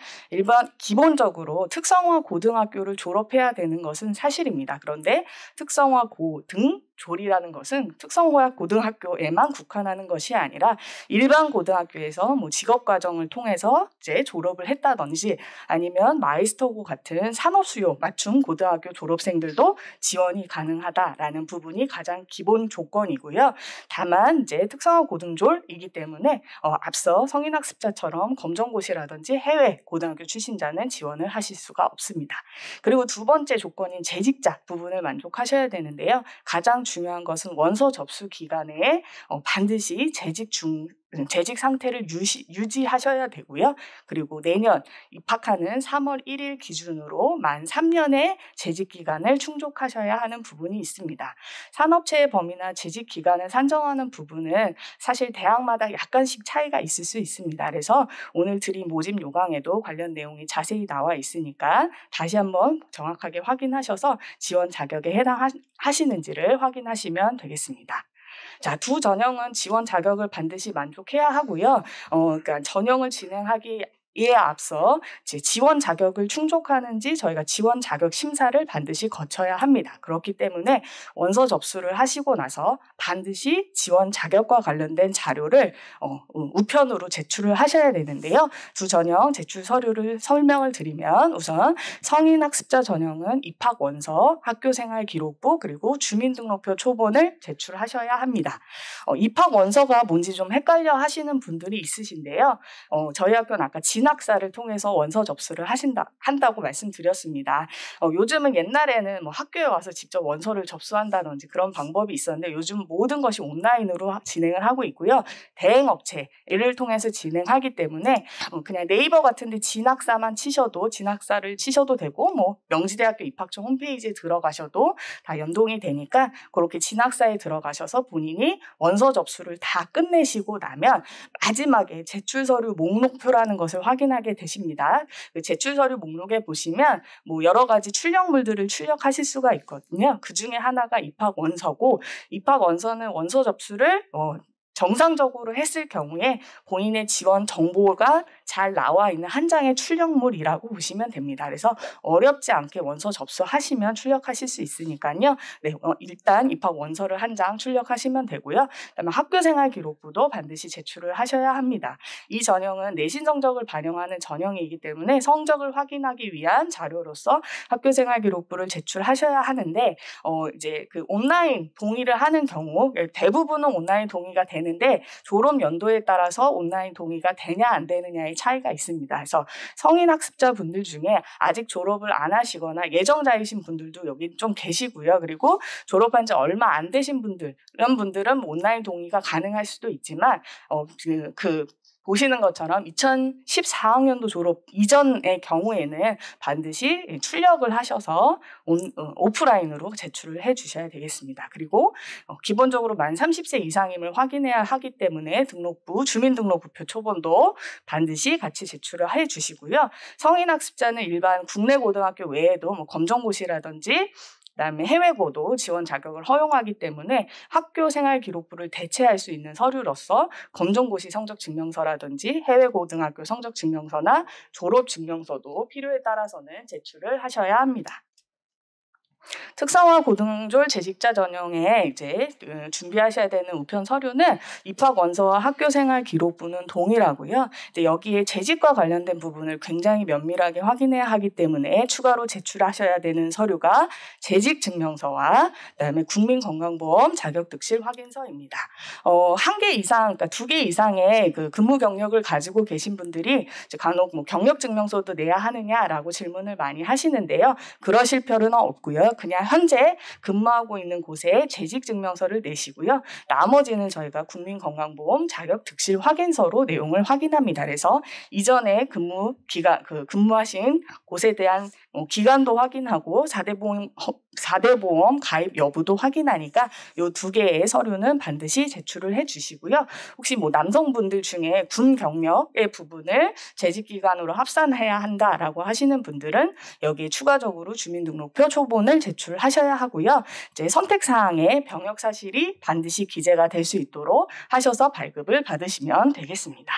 Speaker 12: 기본적으로 특성화 고등학교를 졸업해야 되는 것은 사실입니다. 그런데 특성화 고등졸이라는 것은 특성화 고등학교에만 국한하는 것이 아니라 일반 고등학교에서 직업과정을 통해서 이제 졸업을 했다든지 아니면 마이스터고 같은 산업수요 맞춤 고등학교 졸업생들도 지원이 가능하다라는 부분이 가장 기본 조건이고요. 다만 이제 특성화 고등졸이기 때문에 앞서 성인학습자처럼 검정고시라든지 해외 고등학교 출신자는 지원을 하실 수가 없습니다. 그리고 두 번째 조건인 재직자 부분을 만족하셔야 되는데요. 가장 중요한 것은 원서 접수 기간에 반드시 재직 상태를 유지하셔야 되고요. 그리고 내년 입학하는 3월 1일 기준으로 만 3년의 재직 기간을 충족하셔야 하는 부분이 있습니다. 산업체의 범위나 재직 기간을 산정하는 부분은 사실 대학마다 약간씩 차이가 있을 수 있습니다. 그래서 오늘 드린 모집 요강에도 관련 내용이 자세히 나와 있으니까 다시 한번 정확하게 확인하셔서 지원 자격에 해당하시는지를 확인하시면 되겠습니다. 자, 두 전형은 지원 자격을 반드시 만족해야 하고요. 그러니까 전형을 진행하기에 앞서 지원 자격을 충족하는지 저희가 지원 자격 심사를 반드시 거쳐야 합니다. 그렇기 때문에 원서 접수를 하시고 나서 반드시 지원 자격과 관련된 자료를 우편으로 제출을 하셔야 되는데요. 두 전형 제출 서류를 설명을 드리면 우선 성인학습자 전형은 입학 원서, 학교생활 기록부 그리고 주민등록표 초본을 제출하셔야 합니다. 입학 원서가 뭔지 좀 헷갈려 하시는 분들이 있으신데요. 저희 학교는 아까 진학사를 통해서 원서 접수를 한다고 말씀드렸습니다. 요즘은 옛날에는 학교에 와서 직접 원서를 접수한다든지 그런 방법이 있었는데 요즘 모든 것이 온라인으로 진행을 하고 있고요. 대행업체를 통해서 진행하기 때문에 그냥 네이버 같은 데 진학사를 치셔도 되고 명지대학교 입학처 홈페이지에 들어가셔도 다 연동이 되니까 그렇게 진학사에 들어가셔서 본인이 원서 접수를 다 끝내시고 나면 마지막에 제출서류 목록표라는 것을 확인하게 되십니다. 그 제출서류 목록에 보시면 여러 가지 출력물들을 출력하실 수가 있거든요. 그 중에 하나가 입학 원서고 입학 원서는 원서 접수를 정상적으로 했을 경우에 본인의 지원 정보가 잘 나와 있는 한 장의 출력물이라고 보시면 됩니다. 그래서 어렵지 않게 원서 접수하시면 출력하실 수 있으니까요. 네, 일단 입학 원서를 한 장 출력하시면 되고요. 그다음에 학교생활 기록부도 반드시 제출을 하셔야 합니다. 이 전형은 내신 성적을 반영하는 전형이기 때문에 성적을 확인하기 위한 자료로서 학교생활 기록부를 제출하셔야 하는데 이제 그 온라인 동의를 하는 경우 대부분은 온라인 동의가 되는데 졸업 연도에 따라서 온라인 동의가 되냐 안 되느냐의 차이가 있습니다. 그래서 성인 학습자분들 중에 아직 졸업을 안 하시거나 예정자이신 분들도 여기 좀 계시고요. 그리고 졸업한 지 얼마 안 되신 분들, 이런 분들은 온라인 동의가 가능할 수도 있지만 보시는 것처럼 2014학년도 졸업 이전의 경우에는 반드시 출력을 하셔서 오프라인으로 제출을 해주셔야 되겠습니다. 그리고 기본적으로 만 30세 이상임을 확인해야 하기 때문에 주민등록부표 초본도 반드시 같이 제출을 해주시고요. 성인학습자는 일반 국내 고등학교 외에도 검정고시라든지 그다음에 해외고도 지원 자격을 허용하기 때문에 학교생활 기록부를 대체할 수 있는 서류로서 검정고시 성적증명서라든지 해외고등학교 성적증명서나 졸업증명서도 필요에 따라서는 제출을 하셔야 합니다. 특성화 고등졸 재직자 전형에 이제 준비하셔야 되는 우편 서류는 입학 원서와 학교생활 기록부는 동일하고요. 이제 여기에 재직과 관련된 부분을 굉장히 면밀하게 확인해야 하기 때문에 추가로 제출하셔야 되는 서류가 재직 증명서와 그다음에 국민건강보험 자격득실 확인서입니다. 한 개 이상, 그러니까 2개 이상의 그 근무 경력을 가지고 계신 분들이 이제 간혹 뭐 경력 증명서도 내야 하느냐라고 질문을 많이 하시는데요. 그러실 필요는 없고요. 그냥 현재 근무하고 있는 곳에 재직 증명서를 내시고요. 나머지는 저희가 국민건강보험 자격득실 확인서로 내용을 확인합니다. 그래서 이전에 근무하신 곳에 대한 기간도 확인하고 4대 보험 가입 여부도 확인하니까 이 2개의 서류는 반드시 제출을 해주시고요. 혹시 뭐 남성분들 중에 군 경력의 부분을 재직기간으로 합산해야 한다라고 하시는 분들은 여기에 추가적으로 주민등록표 초본을 제출하셔야 하고요. 이제 선택사항에 병역 사실이 반드시 기재가 될 수 있도록 하셔서 발급을 받으시면 되겠습니다.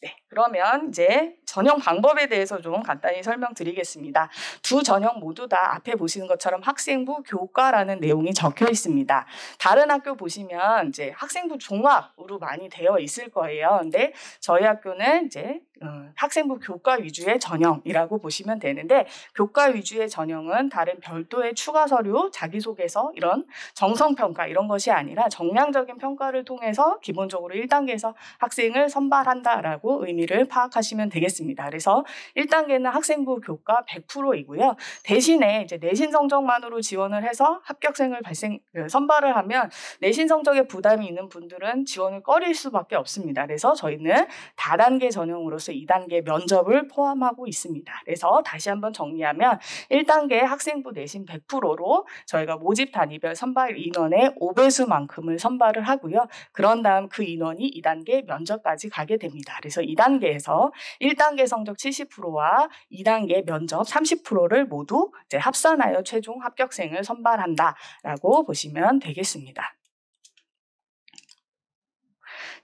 Speaker 12: 네, 그러면 이제 전형 방법에 대해서 좀 간단히 설명드리겠습니다. 두 전형 모두 다 앞에 보시는 것처럼 학생부 교과라는 내용이 적혀 있습니다. 다른 학교 보시면 이제 학생부 종합으로 많이 되어 있을 거예요. 근데 저희 학교는 이제 학생부 교과 위주의 전형이라고 보시면 되는데, 교과 위주의 전형은 다른 별도의 추가 서류, 자기소개서, 이런 정성평가 이런 것이 아니라 정량적인 평가를 통해서 기본적으로 1단계에서 학생을 선발한다라고 의미를 파악하시면 되겠습니다. 그래서 1단계는 학생부 교과 100%이고요. 대신에 이제 내신 성적만으로 지원을 해서 합격생을 선발을 하면 내신 성적에 부담이 있는 분들은 지원을 꺼릴 수밖에 없습니다. 그래서 저희는 다단계 전형으로서 2단계 면접을 포함하고 있습니다. 그래서 다시 한번 정리하면 1단계 학생부 내신 100%로 저희가 모집 단위별 선발 인원의 5배수만큼을 선발을 하고요. 그런 다음 그 인원이 2단계 면접까지 가게 됩니다. 그래서 2단계에서 1단계 성적 70%와 2단계 면접 30%를 모두 이제 합산하여 최종 합격생을 선발한다라고 보시면 되겠습니다.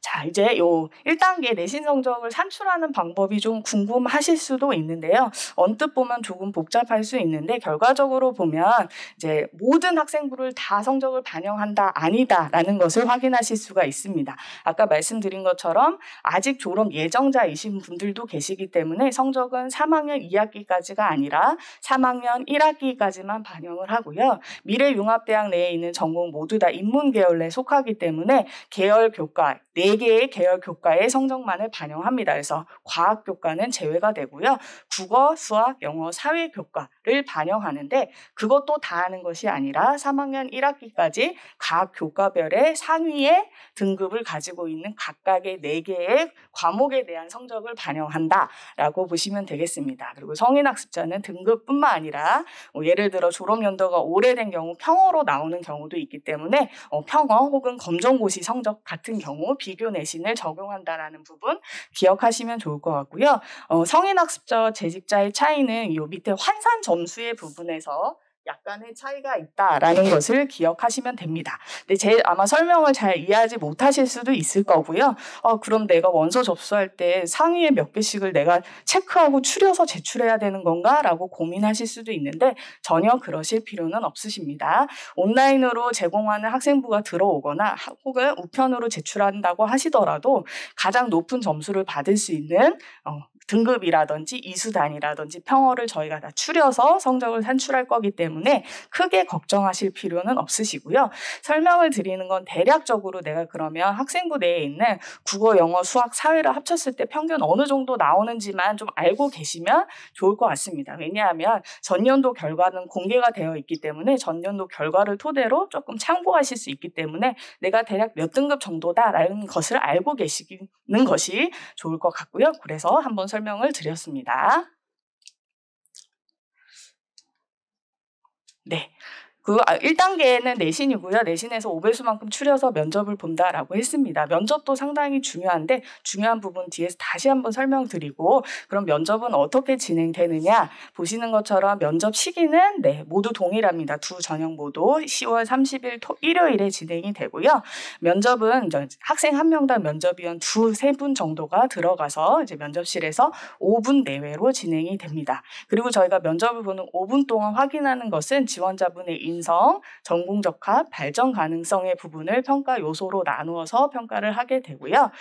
Speaker 12: 자, 이제 요 1단계 내신 성적을 산출하는 방법이 좀 궁금하실 수도 있는데요. 언뜻 보면 조금 복잡할 수 있는데, 결과적으로 보면 이제 모든 학생부를 다 성적을 반영한다, 아니다라는 것을 확인하실 수가 있습니다. 아까 말씀드린 것처럼 아직 졸업 예정자이신 분들도 계시기 때문에 성적은 3학년 2학기까지가 아니라 3학년 1학기까지만 반영을 하고요. 미래융합대학 내에 있는 전공 모두 다 인문계열 내에 속하기 때문에 계열 교과 4개의 계열 교과의 성적만을 반영합니다. 그래서 과학 교과는 제외가 되고요. 국어, 수학, 영어, 사회 교과를 반영하는데, 그것도 다 하는 것이 아니라 3학년 1학기까지 각 교과별의 상위의 등급을 가지고 있는 각각의 4개의 과목에 대한 성적을 반영한다라고 보시면 되겠습니다. 그리고 성인학습자는 등급뿐만 아니라 예를 들어 졸업연도가 오래된 경우 평어로 나오는 경우도 있기 때문에 평어 혹은 검정고시 성적 같은 경우 비교 내신을 적용한다라는 부분 기억하시면 좋을 것 같고요. 성인학습자와 재직자의 차이는 이 밑에 환산 점수의 부분에서 약간의 차이가 있다라는 것을 기억하시면 됩니다. 근데 아마 설명을 잘 이해하지 못하실 수도 있을 거고요. 그럼 내가 원서 접수할 때 상위에 몇 개씩을 내가 체크하고 추려서 제출해야 되는 건가? 라고 고민하실 수도 있는데 전혀 그러실 필요는 없으십니다. 온라인으로 제공하는 학생부가 들어오거나 혹은 우편으로 제출한다고 하시더라도 가장 높은 점수를 받을 수 있는 등급이라든지 이수단이라든지 평어를 저희가 다 추려서 성적을 산출할 거기 때문에 크게 걱정하실 필요는 없으시고요. 설명을 드리는 건 대략적으로 내가 그러면 학생부 내에 있는 국어, 영어, 수학, 사회를 합쳤을 때 평균 어느 정도 나오는지만 좀 알고 계시면 좋을 것 같습니다. 왜냐하면 전년도 결과는 공개가 되어 있기 때문에 전년도 결과를 토대로 조금 참고하실 수 있기 때문에 내가 대략 몇 등급 정도다라는 것을 알고 계시는 것이 좋을 것 같고요. 그래서 한번 설명을 드렸습니다. 네. 그 1단계는 내신이고요. 내신에서 5배수만큼 추려서 면접을 본다라고 했습니다. 면접도 상당히 중요한데 중요한 부분 뒤에서 다시 한번 설명드리고 그럼 면접은 어떻게 진행되느냐 보시는 것처럼 면접 시기는 모두 동일합니다. 두 전형 모두 10월 30일 일요일에 진행이 되고요. 면접은 학생 한 명당 면접위원 2-3분 정도가 들어가서 이제 면접실에서 5분 내외로 진행이 됩니다. 그리고 저희가 면접을 보는 5분 동안 확인하는 것은 지원자분의 인성, 전공 적합, 발전 가능성의 부분을 평가 요소로 나누어서 평가를 하게 되고요.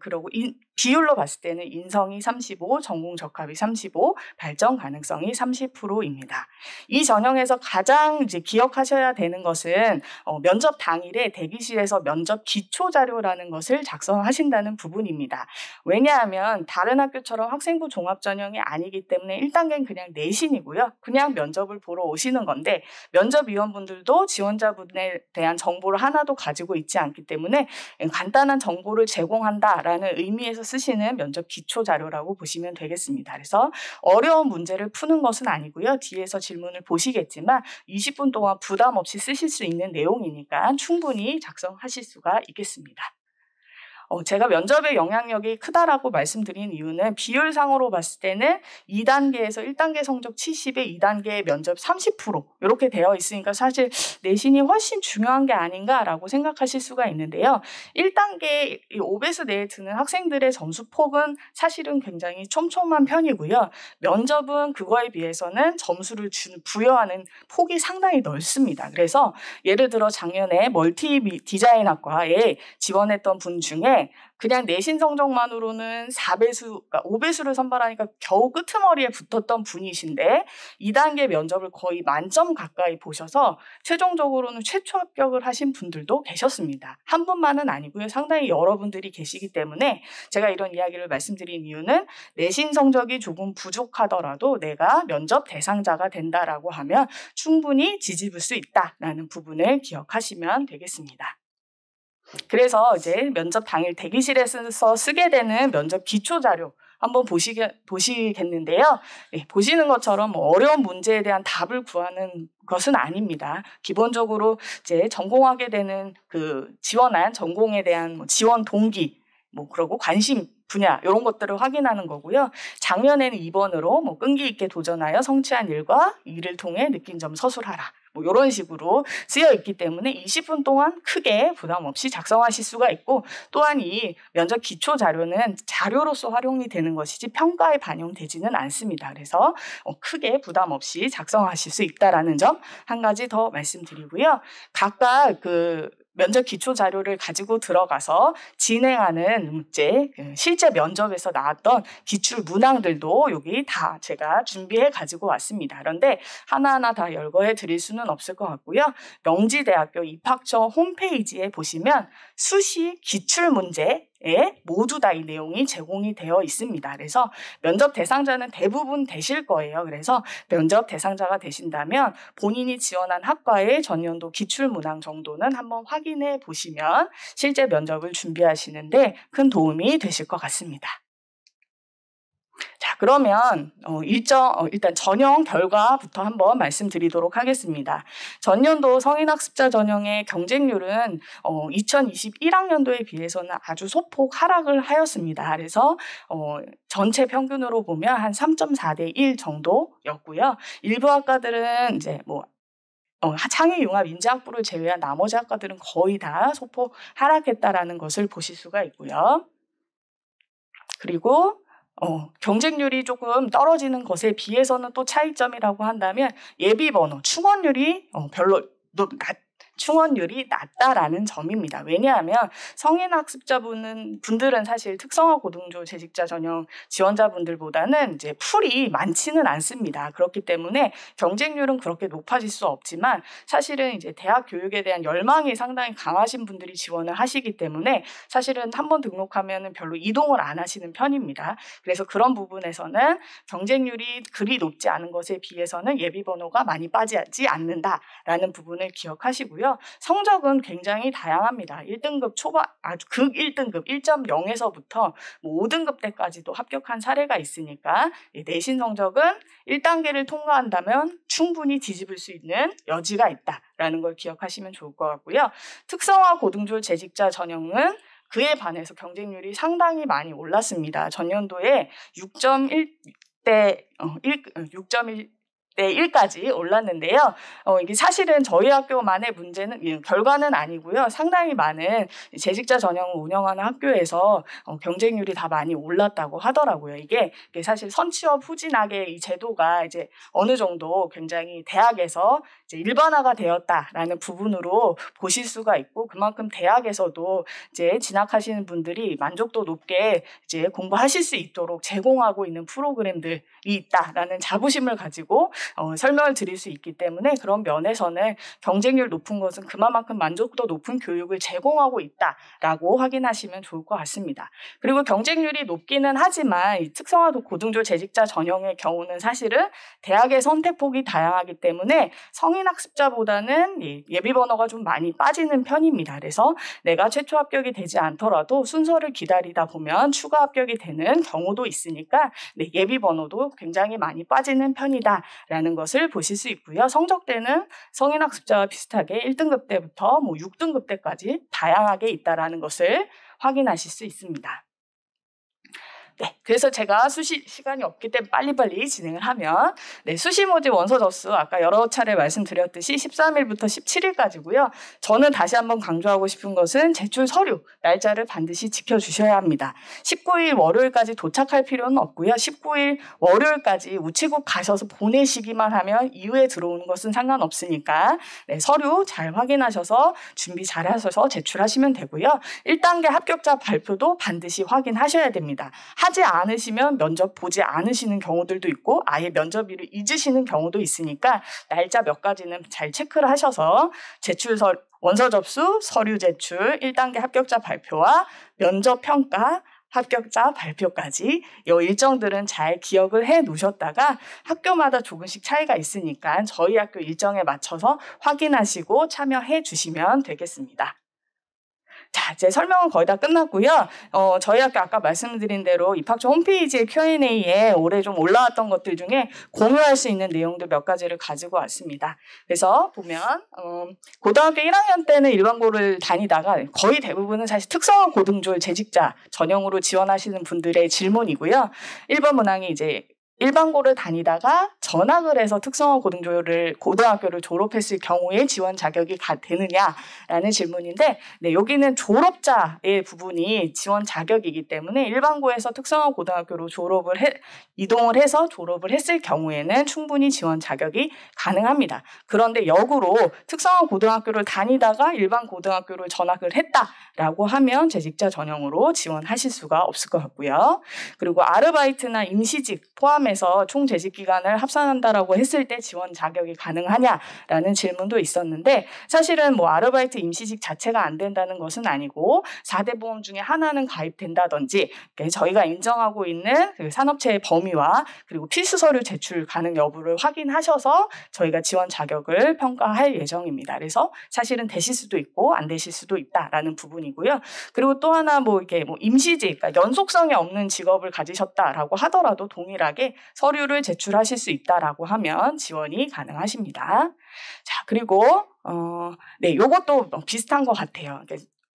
Speaker 12: 그리고 비율로 봤을 때는 인성이 35, 전공 적합이 35, 발전 가능성이 30%입니다. 이 전형에서 가장 이제 기억하셔야 되는 것은 면접 당일에 대기실에서 면접 기초 자료라는 것을 작성하신다는 부분입니다. 왜냐하면 다른 학교처럼 학생부 종합 전형이 아니기 때문에 1단계는 그냥 내신이고요. 그냥 면접을 보러 오시는 건데 면접위원분들도 지원자분에 대한 정보를 하나도 가지고 있지 않기 때문에 간단한 정보를 제공한다라는 의미에서 쓰시는 면접 기초 자료라고 보시면 되겠습니다. 그래서 어려운 문제를 푸는 것은 아니고요. 뒤에서 질문을 보시겠지만 20분 동안 부담 없이 쓰실 수 있는 내용이니까 충분히 작성하실 수가 있겠습니다. 제가 면접의 영향력이 크다라고 말씀드린 이유는 비율상으로 봤을 때는 2단계에서 1단계 성적 70에 2단계 면접 30% 이렇게 되어 있으니까 사실 내신이 훨씬 중요한 게 아닌가라고 생각하실 수가 있는데요. 1단계 5배수 내에 드는 학생들의 점수폭은 사실은 굉장히 촘촘한 편이고요. 면접은 그거에 비해서는 점수를 부여하는 폭이 상당히 넓습니다. 그래서 예를 들어 작년에 멀티 디자인 학과에 지원했던 분 중에 그냥 내신 성적만으로는 4배수, 그러니까 5배수를 선발하니까 겨우 끄트머리에 붙었던 분이신데 2단계 면접을 거의 만점 가까이 보셔서 최종적으로는 최초 합격을 하신 분들도 계셨습니다. 한 분만은 아니고요. 상당히 여러분들이 계시기 때문에 제가 이런 이야기를 말씀드린 이유는 내신 성적이 조금 부족하더라도 내가 면접 대상자가 된다라고 하면 충분히 뒤집을 수 있다라는 부분을 기억하시면 되겠습니다. 그래서 이제 면접 당일 대기실에서 쓰게 되는 면접 기초 자료 한번 보시겠는데요. 보시는 것처럼 어려운 문제에 대한 답을 구하는 것은 아닙니다. 기본적으로 이제 전공하게 되는 지원한 전공에 대한 지원 동기, 그리고 관심 분야 이런 것들을 확인하는 거고요. 작년에는 2번으로 끈기 있게 도전하여 성취한 일과 이를 통해 느낀 점 서술하라. 이런 식으로 쓰여 있기 때문에 20분 동안 크게 부담 없이 작성하실 수가 있고 또한 이 면접 기초 자료는 자료로서 활용이 되는 것이지 평가에 반영되지는 않습니다. 그래서 크게 부담 없이 작성하실 수 있다라는 점 한 가지 더 말씀드리고요. 각각 면접 기초 자료를 가지고 들어가서 진행하는 문제, 실제 면접에서 나왔던 기출 문항들도 여기 다 제가 준비해 가지고 왔습니다. 그런데 하나하나 다 열거해 드릴 수는 없을 것 같고요. 명지대학교 입학처 홈페이지에 보시면 수시 기출 문제 모두 다 이 내용이 제공이 되어 있습니다. 그래서 면접 대상자는 대부분 되실 거예요. 그래서 면접 대상자가 되신다면 본인이 지원한 학과의 전년도 기출문항 정도는 한번 확인해 보시면 실제 면접을 준비하시는데 큰 도움이 되실 것 같습니다. 자, 그러면 일단 전형 결과부터 한번 말씀드리도록 하겠습니다. 전년도 성인학습자 전형의 경쟁률은 2021학년도에 비해서는 아주 소폭 하락을 하였습니다. 그래서 전체 평균으로 보면 한 3.4대 1 정도였고요. 일부 학과들은 이제 창의융합 인재학부를 제외한 나머지 학과들은 거의 다 소폭 하락했다라는 것을 보실 수가 있고요. 그리고 경쟁률이 조금 떨어지는 것에 비해서는 또 차이점이라고 한다면 예비번호, 충원율이 충원율이 낮다라는 점입니다. 왜냐하면 성인학습자분들은 사실 특성화 고등조 재직자 전형 지원자분들보다는 이제 풀이 많지는 않습니다. 그렇기 때문에 경쟁률은 그렇게 높아질 수 없지만 사실은 이제 대학 교육에 대한 열망이 상당히 강하신 분들이 지원을 하시기 때문에 사실은 한번 등록하면은 별로 이동을 안 하시는 편입니다. 그래서 그런 부분에서는 경쟁률이 그리 높지 않은 것에 비해서는 예비번호가 많이 빠지지 않는다라는 부분을 기억하시고요. 있고요. 성적은 굉장히 다양합니다. 1등급 초반, 아주 극 1등급 1.0에서부터 뭐 5등급 때까지도 합격한 사례가 있으니까 내신 성적은 1단계를 통과한다면 충분히 뒤집을 수 있는 여지가 있다라는 걸 기억하시면 좋을 것 같고요. 특성화 고등졸 재직자 전형은 그에 반해서 경쟁률이 상당히 많이 올랐습니다. 전년도에 6.1대 1까지 올랐는데요. 이게 사실은 저희 학교만의 문제는 결과는 아니고요. 상당히 많은 재직자 전형을 운영하는 학교에서 경쟁률이 다 많이 올랐다고 하더라고요. 이게 사실 선취업 후진학의 이 제도가 이제 어느 정도 굉장히 대학에서 이제 일반화가 되었다라는 부분으로 보실 수가 있고, 그만큼 대학에서도 이제 진학하시는 분들이 만족도 높게 이제 공부하실 수 있도록 제공하고 있는 프로그램들이 있다라는 자부심을 가지고 설명을 드릴 수 있기 때문에, 그런 면에서는 경쟁률 높은 것은 그만큼 만족도 높은 교육을 제공하고 있다라고 확인하시면 좋을 것 같습니다. 그리고 경쟁률이 높기는 하지만 이 특성화 고등졸 재직자 전형의 경우는 사실은 대학의 선택폭이 다양하기 때문에 성인 학습자보다는 예비 번호가 좀 많이 빠지는 편입니다. 그래서 내가 최초 합격이 되지 않더라도 순서를 기다리다 보면 추가 합격이 되는 경우도 있으니까 예비 번호도 굉장히 많이 빠지는 편이다라는 것을 보실 수 있고요. 성적대는 성인 학습자와 비슷하게 1등급 때부터 6등급 때까지 다양하게 있다라는 것을 확인하실 수 있습니다. 네, 그래서 제가 시간이 없기 때문에 빨리빨리 진행을 하면, 수시 모집 원서 접수 아까 여러 차례 말씀드렸듯이 13일부터 17일까지고요. 저는 다시 한번 강조하고 싶은 것은 제출 서류 날짜를 반드시 지켜주셔야 합니다. 19일 월요일까지 도착할 필요는 없고요. 19일 월요일까지 우체국 가셔서 보내시기만 하면 이후에 들어오는 것은 상관없으니까 서류 잘 확인하셔서 준비 잘 하셔서 제출하시면 되고요. 1단계 합격자 발표도 반드시 확인하셔야 됩니다. 하지 않으시면 면접 보지 않으시는 경우들도 있고 아예 면접일을 잊으시는 경우도 있으니까 날짜 몇 가지는 잘 체크를 하셔서 원서 접수, 서류 제출, 1단계 합격자 발표와 면접 평가, 합격자 발표까지 이 일정들은 잘 기억을 해 놓으셨다가 학교마다 조금씩 차이가 있으니까 저희 학교 일정에 맞춰서 확인하시고 참여해 주시면 되겠습니다. 자, 제 설명은 거의 다 끝났고요. 저희 학교 아까 말씀드린 대로 입학처 홈페이지의 Q&A에 올해 좀 올라왔던 것들 중에 공유할 수 있는 내용들 몇 가지를 가지고 왔습니다. 그래서 보면 고등학교 1학년 때는 일반고를 다니다가 거의 대부분은 사실 특성화 고등졸 재직자 전형으로 지원하시는 분들의 질문이고요. 1번 문항이 이제 일반고를 다니다가 전학을 해서 특성화 고등학교를 졸업했을 경우에 지원 자격이 되느냐라는 질문인데, 여기는 졸업자의 부분이 지원 자격이기 때문에 일반고에서 특성화 고등학교로 이동을 해서 졸업을 했을 경우에는 충분히 지원 자격이 가능합니다. 그런데 역으로 특성화 고등학교를 다니다가 일반 고등학교를 전학을 했다라고 하면 재직자 전형으로 지원하실 수가 없을 것 같고요. 그리고 아르바이트나 임시직 포함해서 총 재직 기간을 합산한다라고 했을 때 지원 자격이 가능하냐라는 질문도 있었는데, 사실은 아르바이트 임시직 자체가 안 된다는 것은 아니고 4대 보험 중에 하나는 가입된다든지 저희가 인정하고 있는 그 산업체의 범위와 그리고 필수 서류 제출 가능 여부를 확인하셔서 저희가 지원 자격을 평가할 예정입니다. 그래서 사실은 되실 수도 있고 안 되실 수도 있다라는 부분이고요. 그리고 또 하나 임시직, 그러니까 연속성이 없는 직업을 가지셨다라고 하더라도 동일하게 서류를 제출하실 수 있다라고 하면 지원이 가능하십니다. 자, 그리고 요것도 비슷한 것 같아요.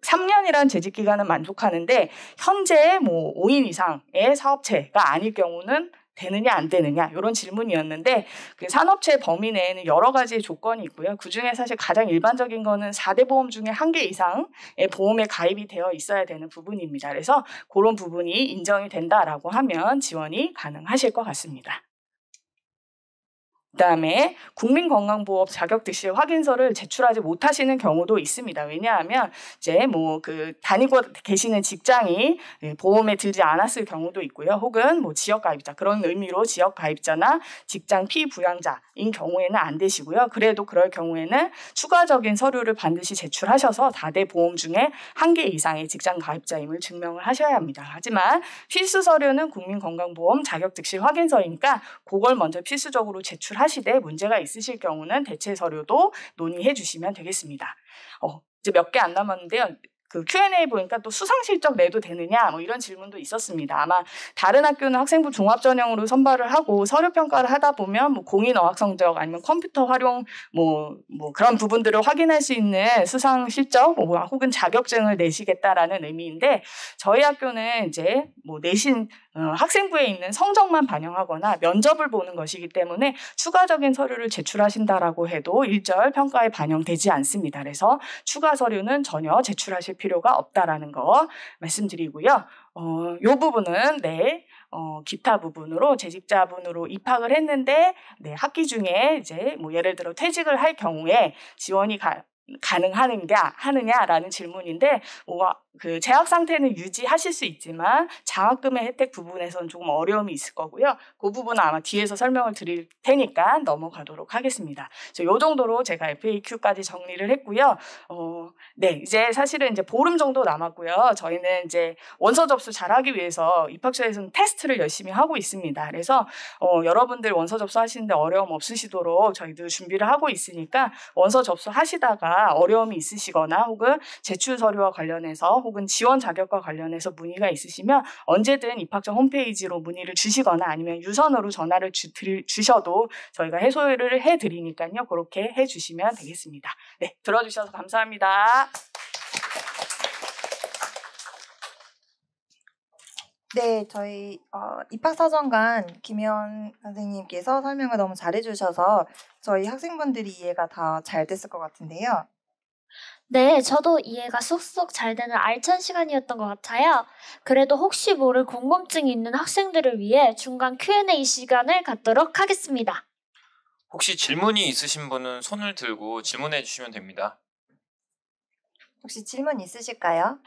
Speaker 12: 3년이라는 재직 기간은 만족하는데 현재 5인 이상의 사업체가 아닐 경우는 되느냐 안 되느냐 이런 질문이었는데, 그 산업체 범위 내에는 여러 가지 조건이 있고요. 그중에 사실 가장 일반적인 거는 4대 보험 중에 1개 이상의 보험에 가입이 되어 있어야 되는 부분입니다. 그래서 그런 부분이 인정이 된다라고 하면 지원이 가능하실 것 같습니다. 그다음에 국민건강보험 자격 득실 확인서를 제출하지 못하시는 경우도 있습니다. 왜냐하면 이제 다니고 계시는 직장이 보험에 들지 않았을 경우도 있고요. 혹은 지역 가입자, 그런 의미로 지역 가입자나 직장 피부양자인 경우에는 안 되시고요. 그래도 그럴 경우에는 추가적인 서류를 반드시 제출하셔서 4대 보험 중에 1개 이상의 직장 가입자임을 증명을 하셔야 합니다. 하지만 필수 서류는 국민건강보험 자격 득실 확인서이니까 그걸 먼저 필수적으로 제출하시고 하시되 문제가 있으실 경우는 대체 서류도 논의해 주시면 되겠습니다. 이제 몇 개 안 남았는데요. 그 Q&A 보니까 또 수상 실적 내도 되느냐 뭐 이런 질문도 있었습니다. 아마 다른 학교는 학생부 종합 전형으로 선발을 하고 서류 평가를 하다 보면 뭐 공인 어학 성적 아니면 컴퓨터 활용 뭐 그런 부분들을 확인할 수 있는 수상 실적 혹은 자격증을 내시겠다라는 의미인데 저희 학교는 이제 뭐 내신 학생부에 있는 성적만 반영하거나 면접을 보는 것이기 때문에 추가적인 서류를 제출하신다라고 해도 일절 평가에 반영되지 않습니다. 그래서 추가 서류는 전혀 제출하실 필요가 없다라는 거 말씀드리고요. 이 부분은 기타 부분으로 재직자분으로 입학을 했는데 학기 중에 이제 뭐 예를 들어 퇴직을 할 경우에 지원이 가능하느냐라는 질문인데 그 재학 상태는 유지하실 수 있지만 장학금의 혜택 부분에서는 조금 어려움이 있을 거고요. 그 부분은 아마 뒤에서 설명을 드릴 테니까 넘어가도록 하겠습니다. 이 정도로 제가 FAQ까지 정리를 했고요. 이제 사실은 이제 보름 정도 남았고요. 저희는 이제 원서 접수 잘하기 위해서 입학처에서는 테스트를 열심히 하고 있습니다. 그래서 여러분들 원서 접수하시는데 어려움 없으시도록 저희도 준비를 하고 있으니까 원서 접수하시다가 어려움이 있으시거나 혹은 제출 서류와 관련해서 혹은 지원 자격과 관련해서 문의가 있으시면 언제든 입학처 홈페이지로 문의를 주시거나 아니면 유선으로 전화를 주셔도 저희가 해소를 해드리니까요. 그렇게 해주시면 되겠습니다. 네, 들어주셔서 감사합니다.
Speaker 1: 네, 저희 입학사정관 김현 선생님께서 설명을 너무 잘해주셔서 저희 학생분들이 이해가 다 잘 됐을 것 같은데요.
Speaker 3: 네, 저도 이해가 쏙쏙 잘 되는 알찬 시간이었던 것 같아요. 그래도 혹시 모를 궁금증이 있는 학생들을 위해 중간 Q&A 시간을 갖도록 하겠습니다.
Speaker 2: 혹시 질문이 있으신 분은 손을 들고 질문해 주시면 됩니다.
Speaker 1: 혹시 질문 있으실까요?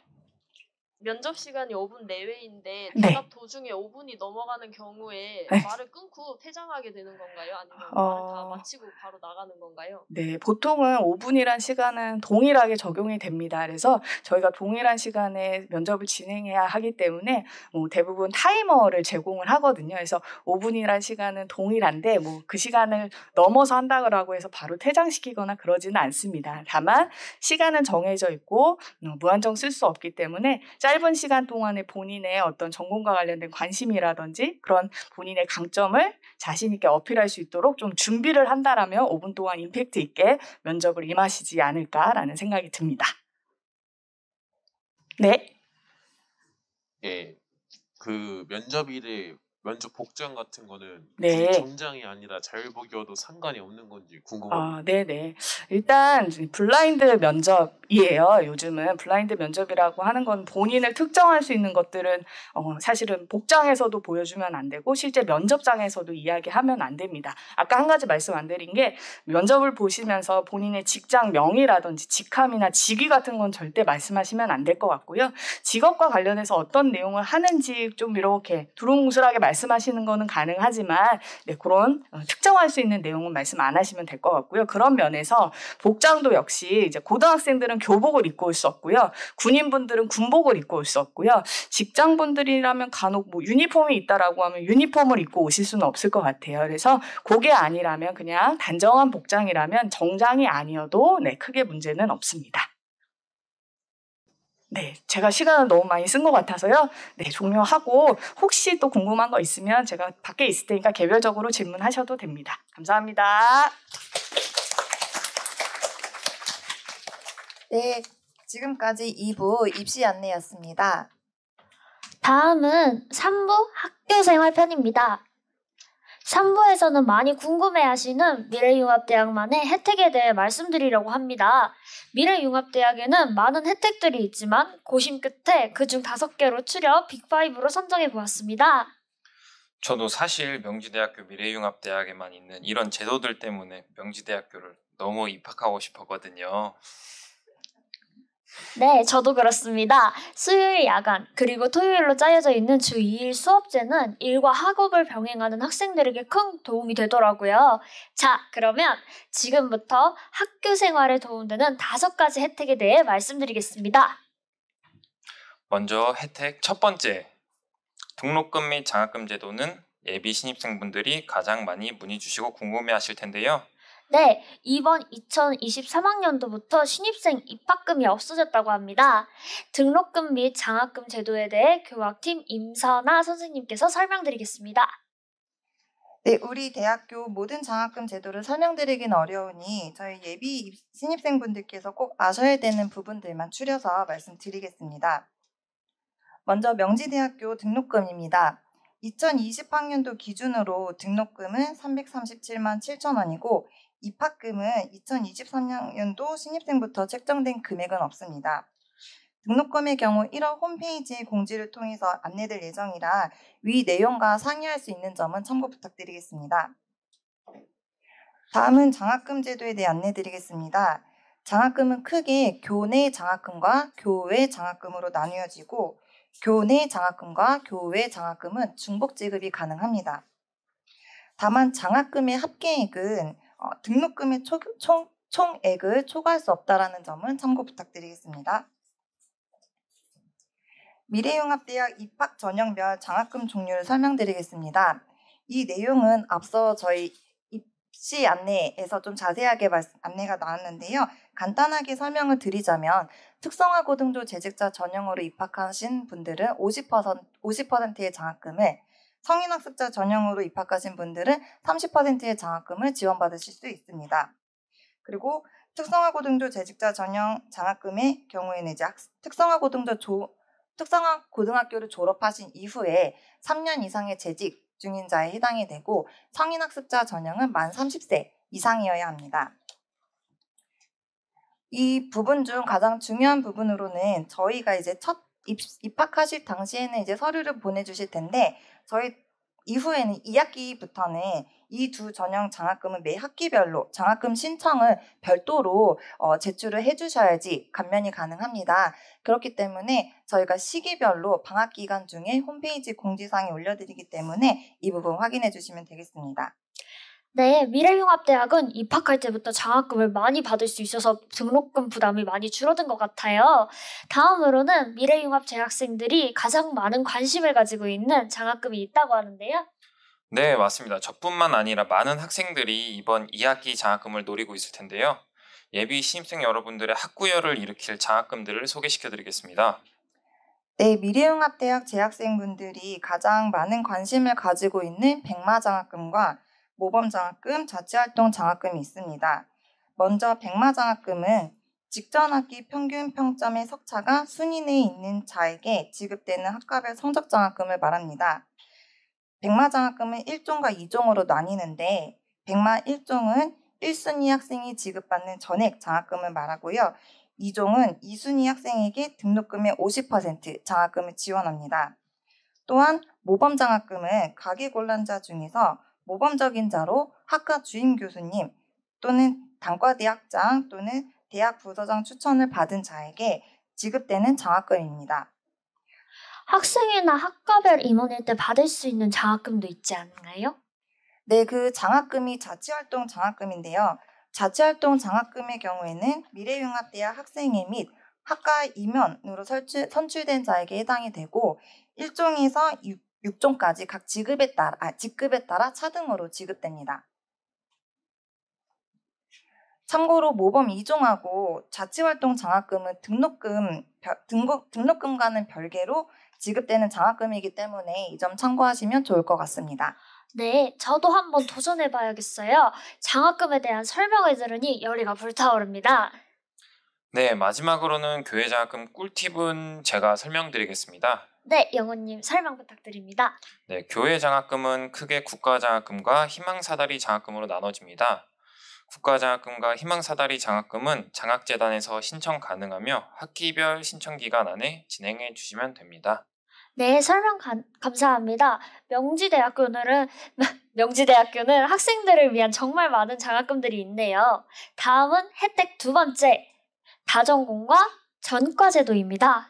Speaker 7: 면접 시간이 5분 내외인데
Speaker 12: 네.
Speaker 7: 대답 도중에 5분이 넘어가는 경우에
Speaker 12: 네.
Speaker 7: 말을 끊고 퇴장하게 되는 건가요? 아니면 말을 다 마치고 바로 나가는 건가요?
Speaker 12: 네, 보통은 5분이란 시간은 동일하게 적용이 됩니다. 그래서 저희가 동일한 시간에 면접을 진행해야 하기 때문에 대부분 타이머를 제공을 하거든요. 그래서 5분이란 시간은 동일한데 그 시간을 넘어서 한다고 해서 바로 퇴장시키거나 그러지는 않습니다. 다만 시간은 정해져 있고 무한정 쓸 수 없기 때문에 짧은 시간 동안에 본인의 어떤 전공과 관련된 관심이라든지 그런 본인의 강점을 자신 있게 어필할 수 있도록 좀 준비를 한다라면 5분 동안 임팩트 있게 면접을 임하시지 않을까라는 생각이 듭니다. 네.
Speaker 13: 예, 그 면접일에 면접 복장 같은 거는
Speaker 12: 네.
Speaker 13: 정장이 아니라 자율복이어도 상관이 없는 건지 궁금합니다.
Speaker 12: 네네. 일단 블라인드 면접이에요. 요즘은 블라인드 면접이라고 하는 건 본인을 특정할 수 있는 것들은 사실은 복장에서도 보여주면 안 되고 실제 면접장에서도 이야기하면 안 됩니다. 아까 한 가지 말씀 안 드린 게 면접을 보시면서 본인의 직장명이라든지 직함이나 직위 같은 건 절대 말씀하시면 안 될 것 같고요. 직업과 관련해서 어떤 내용을 하는지 좀 이렇게 두루뭉술하게 말씀하시는 거는 가능하지만 그런 특정할 수 있는 내용은 말씀 안 하시면 될 것 같고요. 그런 면에서 복장도 역시 이제 고등학생들은 교복을 입고 올 수 없고요. 군인분들은 군복을 입고 올 수 없고요. 직장분들이라면 간혹 유니폼이 있다라고 하면 유니폼을 입고 오실 수는 없을 것 같아요. 그래서 그게 아니라면 그냥 단정한 복장이라면 정장이 아니어도 크게 문제는 없습니다. 네, 제가 시간을 너무 많이 쓴 것 같아서요. 네, 종료하고 혹시 또 궁금한 거 있으면 제가 밖에 있을 테니까 개별적으로 질문하셔도 됩니다. 감사합니다.
Speaker 1: 네, 지금까지 2부 입시 안내였습니다.
Speaker 3: 다음은 3부 학교생활 편입니다. 3부에서는 많이 궁금해하시는 미래융합대학만의 혜택에 대해 말씀드리려고 합니다. 미래융합대학에는 많은 혜택들이 있지만 고심 끝에 그중 5개로 추려 빅5로 선정해 보았습니다.
Speaker 2: 저도 사실 명지대학교 미래융합대학에만 있는 이런 제도들 때문에 명지대학교를 너무 입학하고 싶었거든요.
Speaker 3: 네, 저도 그렇습니다. 수요일 야간 그리고 토요일로 짜여져 있는 주 2일 수업제는 일과 학업을 병행하는 학생들에게 큰 도움이 되더라고요. 자, 그러면 지금부터 학교 생활에 도움되는 5가지 혜택에 대해 말씀드리겠습니다.
Speaker 2: 먼저 혜택 첫 번째, 등록금 및 장학금 제도는 예비 신입생분들이 가장 많이 문의 주시고 궁금해하실 텐데요.
Speaker 3: 네, 이번 2023학년도부터 신입생 입학금이 없어졌다고 합니다. 등록금 및 장학금 제도에 대해 교학팀 임선아 선생님께서 설명드리겠습니다.
Speaker 1: 네, 우리 대학교 모든 장학금 제도를 설명드리긴 어려우니 저희 예비 신입생분들께서 꼭 아셔야 되는 부분들만 추려서 말씀드리겠습니다. 먼저 명지대학교 등록금입니다. 2020학년도 기준으로 등록금은 337만 7천 원이고 입학금은 2023학년도 신입생부터 책정된 금액은 없습니다. 등록금의 경우 1월 홈페이지의 공지를 통해서 안내될 예정이라 위 내용과 상의할 수 있는 점은 참고 부탁드리겠습니다. 다음은 장학금 제도에 대해 안내드리겠습니다. 장학금은 크게 교내 장학금과 교외 장학금으로 나뉘어지고 교내 장학금과 교외 장학금은 중복 지급이 가능합니다. 다만 장학금의 합계액은 등록금의 총액을 초과할 수 없다는 점은 참고 부탁드리겠습니다. 미래융합대학 입학 전형별 장학금 종류를 설명드리겠습니다. 이 내용은 앞서 저희 입시 안내에서 좀 자세하게 안내가 나왔는데요. 간단하게 설명을 드리자면 특성화 고등조 재직자 전형으로 입학하신 분들은 50%의 장학금을, 성인학습자 전형으로 입학하신 분들은 30%의 장학금을 지원받으실 수 있습니다. 그리고 특성화 고등조 재직자 전형 장학금의 경우에는 이제 특성화 고등학교를 졸업하신 이후에 3년 이상의 재직 중인 자에 해당이 되고 성인학습자 전형은 만 30세 이상이어야 합니다. 이 부분 중 가장 중요한 부분으로는 저희가 이제 첫 입학하실 당시에는 이제 서류를 보내주실 텐데 저희 이후에는 2학기부터는 이 두 전형 장학금은 매 학기별로 장학금 신청을 별도로 제출을 해주셔야지 감면이 가능합니다. 그렇기 때문에 저희가 시기별로 방학 기간 중에 홈페이지 공지사항에 올려드리기 때문에 이 부분 확인해 주시면 되겠습니다.
Speaker 3: 네, 미래융합대학은 입학할 때부터 장학금을 많이 받을 수 있어서 등록금 부담이 많이 줄어든 것 같아요. 다음으로는 미래융합 재학생들이 가장 많은 관심을 가지고 있는 장학금이 있다고 하는데요.
Speaker 2: 네, 맞습니다. 저뿐만 아니라 많은 학생들이 이번 2학기 장학금을 노리고 있을 텐데요. 예비 신입생 여러분들의 학구열을 일으킬 장학금들을 소개시켜드리겠습니다.
Speaker 1: 네, 미래융합대학 재학생분들이 가장 많은 관심을 가지고 있는 백마장학금과 모범장학금, 자치활동 장학금이 있습니다. 먼저 백마장학금은 직전 학기 평균 평점의 석차가 순위 내에 있는 자에게 지급되는 학과별 성적 장학금을 말합니다. 백마장학금은 1종과 2종으로 나뉘는데 백마 1종은 1순위 학생이 지급받는 전액 장학금을 말하고요. 2종은 2순위 학생에게 등록금의 50% 장학금을 지원합니다. 또한 모범장학금은 가계곤란자 중에서 모범적인 자로 학과 주임 교수님 또는 단과대학장 또는 대학 부서장 추천을 받은 자에게 지급되는 장학금입니다.
Speaker 3: 학생회나 학과별 임원일 때 받을 수 있는 장학금도 있지 않나요?
Speaker 1: 네, 그 장학금이 자치활동 장학금인데요. 자치활동 장학금의 경우에는 미래융합대학 학생회 및 학과 임원으로 선출된 자에게 해당이 되고 1종에서 6종까지 각 직급에 따라 차등으로 지급됩니다. 참고로 모범 2종하고 자치활동 장학금은 등록금과는 별개로 지급되는 장학금이기 때문에 이 점 참고하시면 좋을 것 같습니다.
Speaker 3: 네, 저도 한번 도전해봐야겠어요. 장학금에 대한 설명을 들으니 열의가 불타오릅니다.
Speaker 2: 네, 마지막으로는 교회 장학금 꿀팁은 제가 설명드리겠습니다.
Speaker 3: 네, 영호님 설명 부탁드립니다.
Speaker 2: 네, 교회 장학금은 크게 국가장학금과 희망사다리 장학금으로 나눠집니다. 국가장학금과 희망사다리 장학금은 장학재단에서 신청 가능하며 학기별 신청 기간 안에 진행해 주시면 됩니다.
Speaker 3: 네, 설명 감사합니다. 명지대학교는 학생들을 위한 정말 많은 장학금들이 있네요. 다음은 혜택 두 번째, 다전공과 전과제도입니다.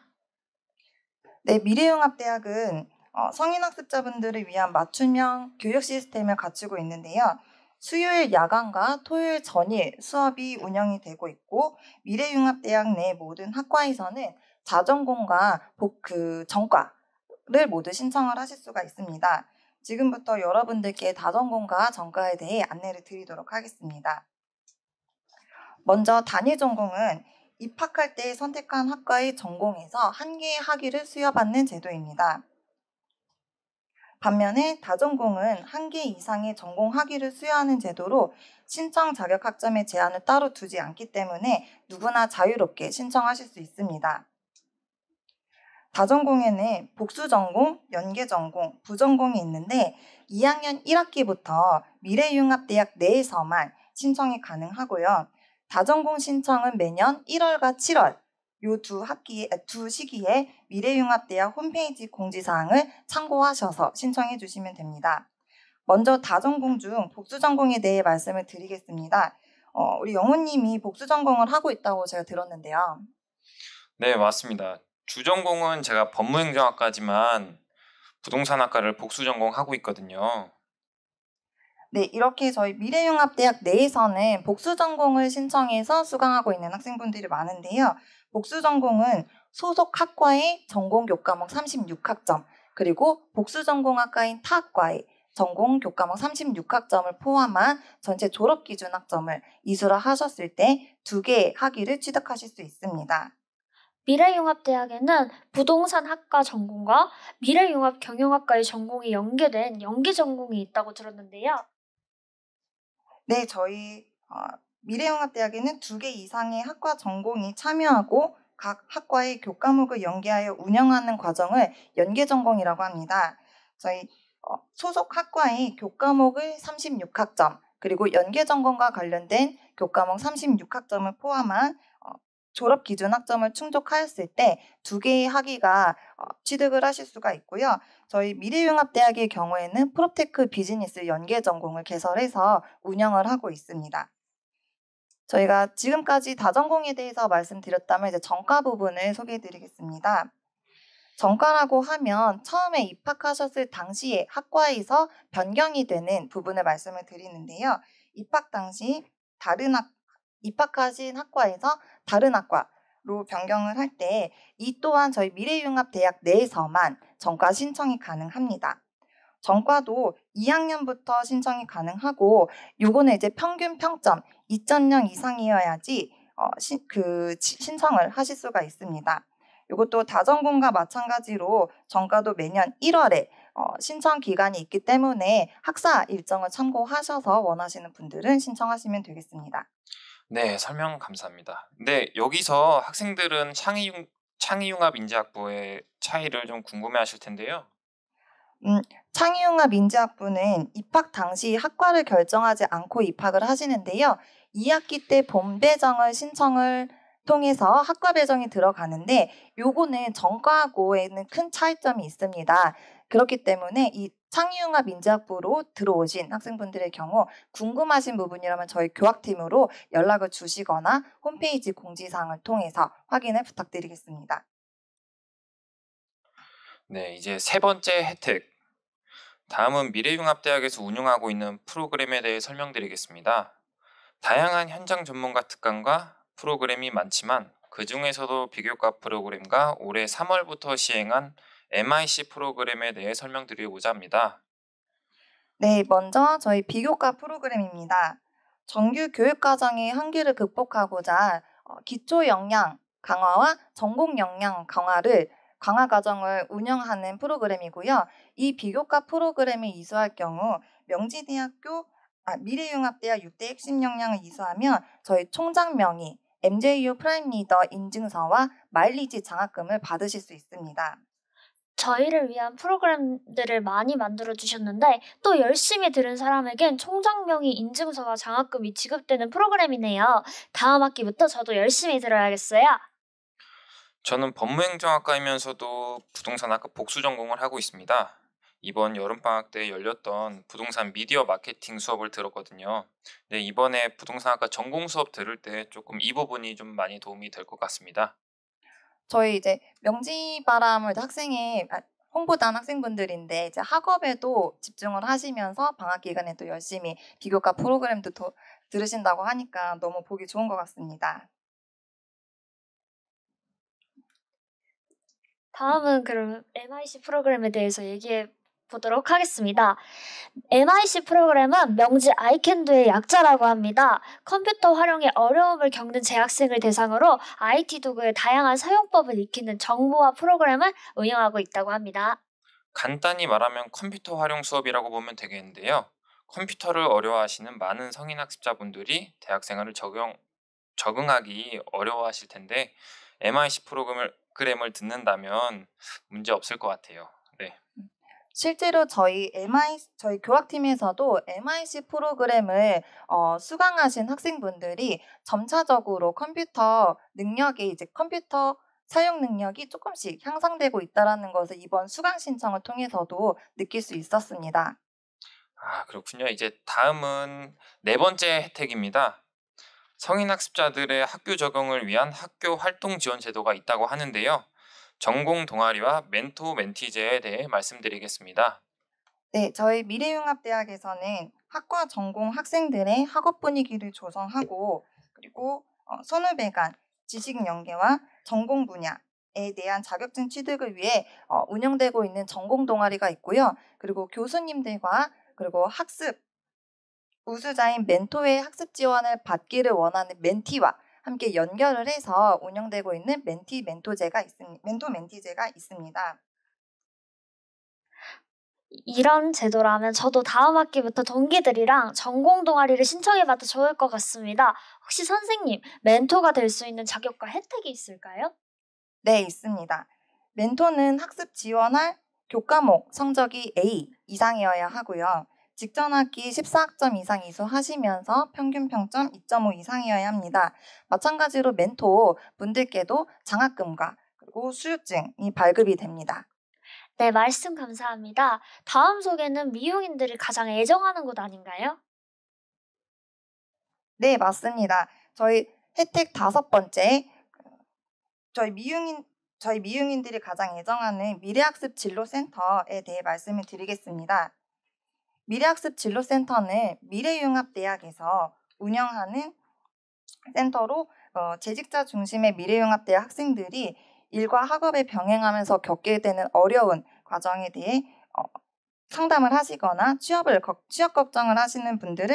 Speaker 1: 네, 미래융합대학은 성인학습자분들을 위한 맞춤형 교육 시스템을 갖추고 있는데요. 수요일 야간과 토요일 전일 수업이 운영이 되고 있고 미래융합대학 내 모든 학과에서는 자전공과 전과를 모두 신청을 하실 수가 있습니다. 지금부터 여러분들께 다전공과 전과에 대해 안내를 드리도록 하겠습니다. 먼저 단일 전공은 입학할 때 선택한 학과의 전공에서 한 개의 학위를 수여받는 제도입니다. 반면에 다전공은 한 개 이상의 전공 학위를 수여하는 제도로 신청 자격 학점의 제한을 따로 두지 않기 때문에 누구나 자유롭게 신청하실 수 있습니다. 다전공에는 복수전공, 연계전공, 부전공이 있는데 2학년 1학기부터 미래융합대학 내에서만 신청이 가능하고요. 다전공 신청은 매년 1월과 7월 이 두 시기에 미래융합대학 홈페이지 공지사항을 참고하셔서 신청해 주시면 됩니다. 먼저 다전공 중 복수전공에 대해 말씀을 드리겠습니다. 우리 영호님이 복수전공을 하고 있다고 제가 들었는데요.
Speaker 2: 네, 맞습니다. 주전공은 제가 법무행정학과지만 부동산학과를 복수전공하고 있거든요.
Speaker 1: 네, 이렇게 저희 미래융합대학 내에서는 복수전공을 신청해서 수강하고 있는 학생분들이 많은데요. 복수전공은 소속 학과의 전공 교과목 36학점, 그리고 복수전공학과인 타 학과의 전공 교과목 36학점을 포함한 전체 졸업기준 학점을 이수를 하셨을 때 2개의 학위를 취득하실 수 있습니다.
Speaker 3: 미래융합대학에는 부동산학과 전공과 미래융합경영학과의 전공이 연계된 연계전공이 있다고 들었는데요.
Speaker 1: 네, 저희 미래융합대학에는 2개 이상의 학과 전공이 참여하고 각 학과의 교과목을 연계하여 운영하는 과정을 연계전공이라고 합니다. 저희 소속 학과의 교과목을 36학점, 그리고 연계전공과 관련된 교과목 36학점을 포함한 졸업기준 학점을 충족하였을 때 2개의 학위가 취득을 하실 수가 있고요. 저희 미래융합대학의 경우에는 프로테크 비즈니스 연계전공을 개설해서 운영을 하고 있습니다. 저희가 지금까지 다전공에 대해서 말씀드렸다면 이제 전과 부분을 소개해드리겠습니다. 전과라고 하면 처음에 입학하셨을 당시에 학과에서 변경이 되는 부분을 말씀을 드리는데요. 입학 당시 입학하신 학과에서 다른 학과로 변경을 할 때 이 또한 저희 미래융합대학 내에서만 전과 신청이 가능합니다. 전과도 2학년부터 신청이 가능하고 요거는 이제 평균 평점 2.0 이상이어야지 신청을 하실 수가 있습니다. 이것도 다전공과 마찬가지로 전과도 매년 1월에 신청 기간이 있기 때문에 학사 일정을 참고하셔서 원하시는 분들은 신청하시면 되겠습니다.
Speaker 2: 네, 설명 감사합니다. 네, 여기서 학생들은 창의융합인재학부의 차이를 좀 궁금해하실 텐데요.
Speaker 1: 창의융합인재학부는 입학 당시 학과를 결정하지 않고 입학을 하시는데요. 2학기 때 본배정을 신청을 통해서 학과 배정이 들어가는데 요거는 전과하고에는 큰 차이점이 있습니다. 그렇기 때문에 이 창의융합인재학부로 들어오신 학생분들의 경우 궁금하신 부분이라면 저희 교학팀으로 연락을 주시거나 홈페이지 공지사항을 통해서 확인을 부탁드리겠습니다.
Speaker 2: 네, 이제 세 번째 혜택. 다음은 미래융합대학에서 운영하고 있는 프로그램에 대해 설명드리겠습니다. 다양한 현장 전문가 특강과 프로그램이 많지만 그 중에서도 비교과 프로그램과 올해 3월부터 시행한 MIC 프로그램에 대해 설명드리고자 합니다.
Speaker 1: 네, 먼저 저희 비교과 프로그램입니다. 정규 교육과정의 한계를 극복하고자 기초 역량 강화와 전공 역량 강화 과정을 운영하는 프로그램이고요. 이 비교과 프로그램을 이수할 경우 미래융합대학 6대 핵심 역량을 이수하면 저희 총장 명의, MJU 프라임 리더 인증서와 마일리지 장학금을 받으실 수 있습니다.
Speaker 3: 저희를 위한 프로그램들을 많이 만들어주셨는데 또 열심히 들은 사람에겐 총장명의 인증서와 장학금이 지급되는 프로그램이네요. 다음 학기부터 저도 열심히 들어야겠어요.
Speaker 2: 저는 법무행정학과이면서도 부동산학과 복수 전공을 하고 있습니다. 이번 여름방학 때 열렸던 부동산 미디어 마케팅 수업을 들었거든요. 네, 이번에 부동산학과 전공 수업 들을 때 조금 이 부분이 좀 많이 도움이 될 것 같습니다.
Speaker 1: 저희 이제 명지바람을 홍보단 학생분들인데 이제 학업에도 집중을 하시면서 방학 기간에도 열심히 비교과 프로그램도 들으신다고 하니까 너무 보기 좋은 것 같습니다.
Speaker 3: 다음은 그럼 MIC 프로그램에 대해서 얘기해 보도록 하겠습니다. MIC 프로그램은 명지 아이캔도의 약자라고 합니다. 컴퓨터 활용에 어려움을 겪는 재학생을 대상으로 IT 도구의 다양한 사용법을 익히는 정보화 프로그램을 운영하고 있다고 합니다.
Speaker 2: 간단히 말하면 컴퓨터 활용 수업이라고 보면 되겠는데요. 컴퓨터를 어려워하시는 많은 성인 학습자분들이 대학 생활을 적응하기 어려워하실 텐데 MIC 프로그램을 듣는다면 문제 없을 것 같아요. 네.
Speaker 1: 실제로 저희 교학팀에서도 MIC 프로그램을 수강하신 학생분들이 점차적으로 컴퓨터 사용 능력이 조금씩 향상되고 있다는 것을 이번 수강 신청을 통해서도 느낄 수 있었습니다.
Speaker 2: 아, 그렇군요. 이제 다음은 네 번째 혜택입니다. 성인 학습자들의 학교 적응을 위한 학교 활동 지원 제도가 있다고 하는데요. 전공 동아리와 멘토 멘티제에 대해 말씀드리겠습니다.
Speaker 1: 네, 저희 미래융합대학에서는 학과 전공 학생들의 학업 분위기를 조성하고 그리고 선후배간, 지식 연계와 전공 분야에 대한 자격증 취득을 위해 운영되고 있는 전공 동아리가 있고요. 그리고 교수님들과 그리고 학습 우수자인 멘토의 학습 지원을 받기를 원하는 멘티와 함께 연결을 해서 운영되고 있는 멘토 멘티제가 있습니다.
Speaker 3: 이런 제도라면 저도 다음 학기부터 동기들이랑 전공 동아리를 신청해봐도 좋을 것 같습니다. 혹시 선생님, 멘토가 될 수 있는 자격과 혜택이 있을까요?
Speaker 1: 네, 있습니다. 멘토는 학습 지원할 교과목 성적이 A 이상이어야 하고요. 직전 학기 14학점 이상 이수하시면서 평균 평점 2.5 이상이어야 합니다. 마찬가지로 멘토 분들께도 장학금과 그리고 수료증이 발급이 됩니다.
Speaker 3: 네, 말씀 감사합니다. 다음 소개는 미용인들이 가장 애정하는 곳 아닌가요?
Speaker 1: 네, 맞습니다. 저희 혜택 5번째, 저희 미용인들이 가장 애정하는 미래학습 진로센터에 대해 말씀을 드리겠습니다. 미래학습 진로센터는 미래융합대학에서 운영하는 센터로 재직자 중심의 미래융합대학 학생들이 일과 학업을 병행하면서 겪게 되는 어려운 과정에 대해 상담을 하시거나 취업 걱정을 하시는 분들을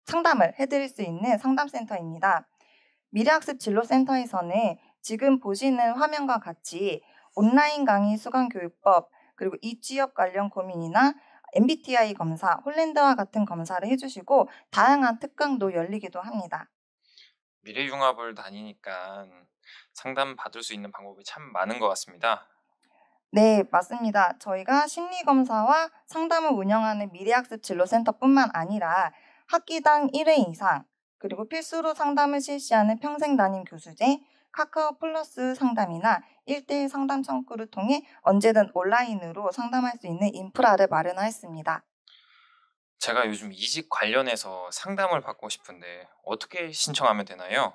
Speaker 1: 상담을 해드릴 수 있는 상담센터입니다. 미래학습 진로센터에서는 지금 보시는 화면과 같이 온라인 강의 수강 교육법, 그리고 이취업 관련 고민이나 MBTI 검사, 홀랜드와 같은 검사를 해주시고 다양한 특강도 열리기도 합니다.
Speaker 2: 미래융합을 다니니까 상담 받을 수 있는 방법이 참 많은 것 같습니다.
Speaker 1: 네, 맞습니다. 저희가 심리검사와 상담을 운영하는 미래학습 진로센터뿐만 아니라 학기당 1회 이상, 그리고 필수로 상담을 실시하는 평생담임 교수제, 카카오 플러스 상담이나 1대1 상담 창구를 통해 언제든 온라인으로 상담할 수 있는 인프라를 마련하였습니다.
Speaker 2: 제가 요즘 이직 관련해서 상담을 받고 싶은데 어떻게 신청하면 되나요?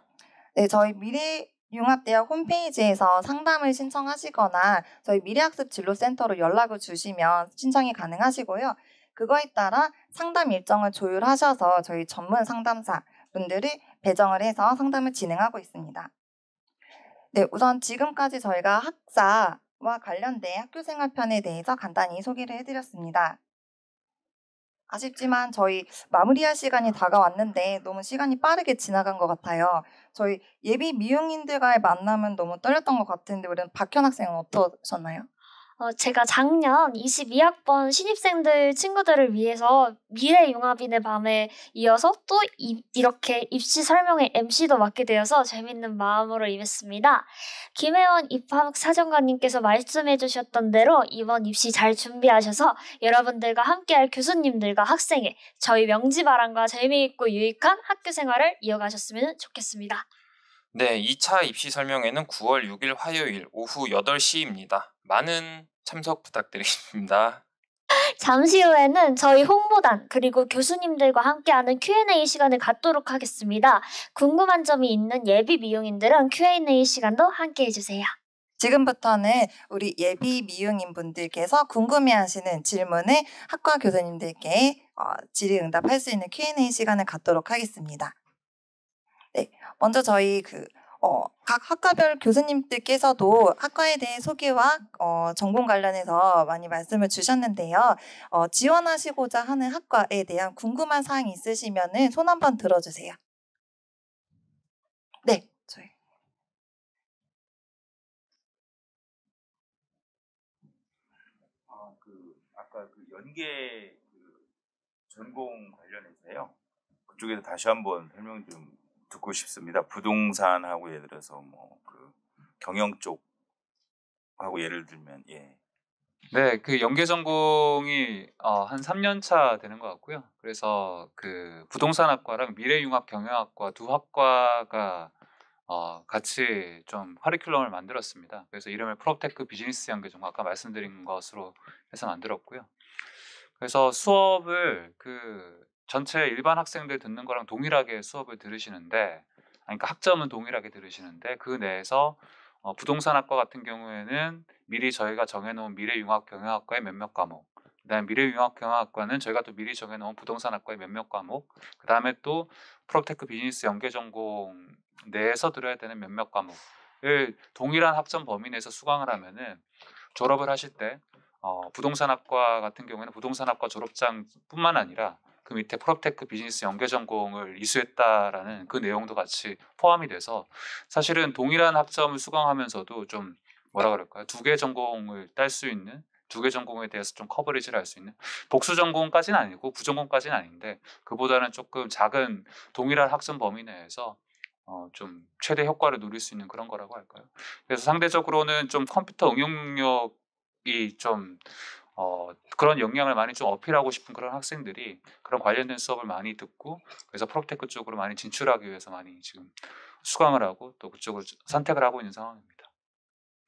Speaker 1: 네, 저희 미래융합대학 홈페이지에서 상담을 신청하시거나 저희 미래학습 진로센터로 연락을 주시면 신청이 가능하시고요. 그거에 따라 상담 일정을 조율하셔서 저희 전문 상담사 분들을 배정을 해서 상담을 진행하고 있습니다. 네, 우선 지금까지 저희가 학사와 관련된 학교생활편에 대해서 간단히 소개를 해드렸습니다. 아쉽지만 저희 마무리할 시간이 다가왔는데 너무 시간이 빠르게 지나간 것 같아요. 저희 예비 미용인들과의 만남은 너무 떨렸던 것 같은데 우리 박현 학생은 어떠셨나요?
Speaker 3: 제가 작년 22학번 신입생들 친구들을 위해서 미래융합인의 밤에 이어서 또 이렇게 입시 설명회 MC도 맡게 되어서 재밌는 마음으로 임했습니다. 김혜원 입학사정관님께서 말씀해 주셨던 대로 이번 입시 잘 준비하셔서 여러분들과 함께할 교수님들과 학생의 저희 명지바람과 재미있고 유익한 학교 생활을 이어가셨으면 좋겠습니다.
Speaker 2: 네, 2차 입시 설명회는 9월 6일 화요일 오후 8시입니다. 많은 참석 부탁드립니다.
Speaker 3: 잠시 후에는 저희 홍보단 그리고 교수님들과 함께하는 Q&A 시간을 갖도록 하겠습니다. 궁금한 점이 있는 예비 미용인들은 Q&A 시간도 함께해 주세요.
Speaker 1: 지금부터는 우리 예비 미용인 분들께서 궁금해하시는 질문을 학과 교수님들께 질의응답할 수 있는 Q&A 시간을 갖도록 하겠습니다. 네, 먼저 저희 각 학과별 교수님들께서도 학과에 대해 소개와 전공 관련해서 많이 말씀을 주셨는데요. 지원하시고자 하는 학과에 대한 궁금한 사항이 있으시면은 손 한번 들어주세요. 네, 저희.
Speaker 14: 아까 그 연계 전공 관련해서요. 그쪽에서 다시 한번 설명 좀 듣고 싶습니다. 부동산하고 예를 들어서 그 경영 쪽하고 예를 들면
Speaker 8: 네, 그 연계 전공이 한 3년 차 되는 것 같고요. 그래서 그 부동산학과랑 미래융합 경영학과 두 학과가 같이 좀 커리큘럼을 만들었습니다. 그래서 이름을 프로테크 비즈니스 연계 전공 아까 말씀드린 것으로 해서 만들었고요. 그래서 수업을 그 전체 일반 학생들 듣는 거랑 동일하게 수업을 들으시는데, 그러니까 학점은 동일하게 들으시는데 그 내에서 부동산학과 같은 경우에는 미리 저희가 정해놓은 미래융합 경영학과의 몇몇 과목, 그다음에 미래융합 경영학과는 저희가 또 미리 정해놓은 부동산학과의 몇몇 과목, 그다음에 또 프로테크 비즈니스 연계 전공 내에서 들어야 되는 몇몇 과목을 동일한 학점 범위 내에서 수강을 하면은 졸업을 하실 때 부동산학과 같은 경우에는 부동산학과 졸업장뿐만 아니라 그 밑에 프로테크 비즈니스 연계 전공을 이수했다라는 그 내용도 같이 포함이 돼서 사실은 동일한 학점을 수강하면서도 좀 뭐라 그럴까요? 두 개 전공을 딸 수 있는, 두 개 전공에 대해서 좀 커버리지를 할 수 있는, 복수 전공까지는 아니고 부전공까지는 아닌데 그보다는 조금 작은 동일한 학점 범위 내에서 좀 최대 효과를 누릴 수 있는 그런 거라고 할까요? 그래서 상대적으로는 좀 컴퓨터 응용 능력이 좀 그런 역량을 많이 좀 어필하고 싶은 그런 학생들이 그런 관련된 수업을 많이 듣고, 그래서 프로테크 쪽으로 많이 진출하기 위해서 많이 지금 수강을 하고 또 그쪽을 선택을 하고 있는 상황입니다.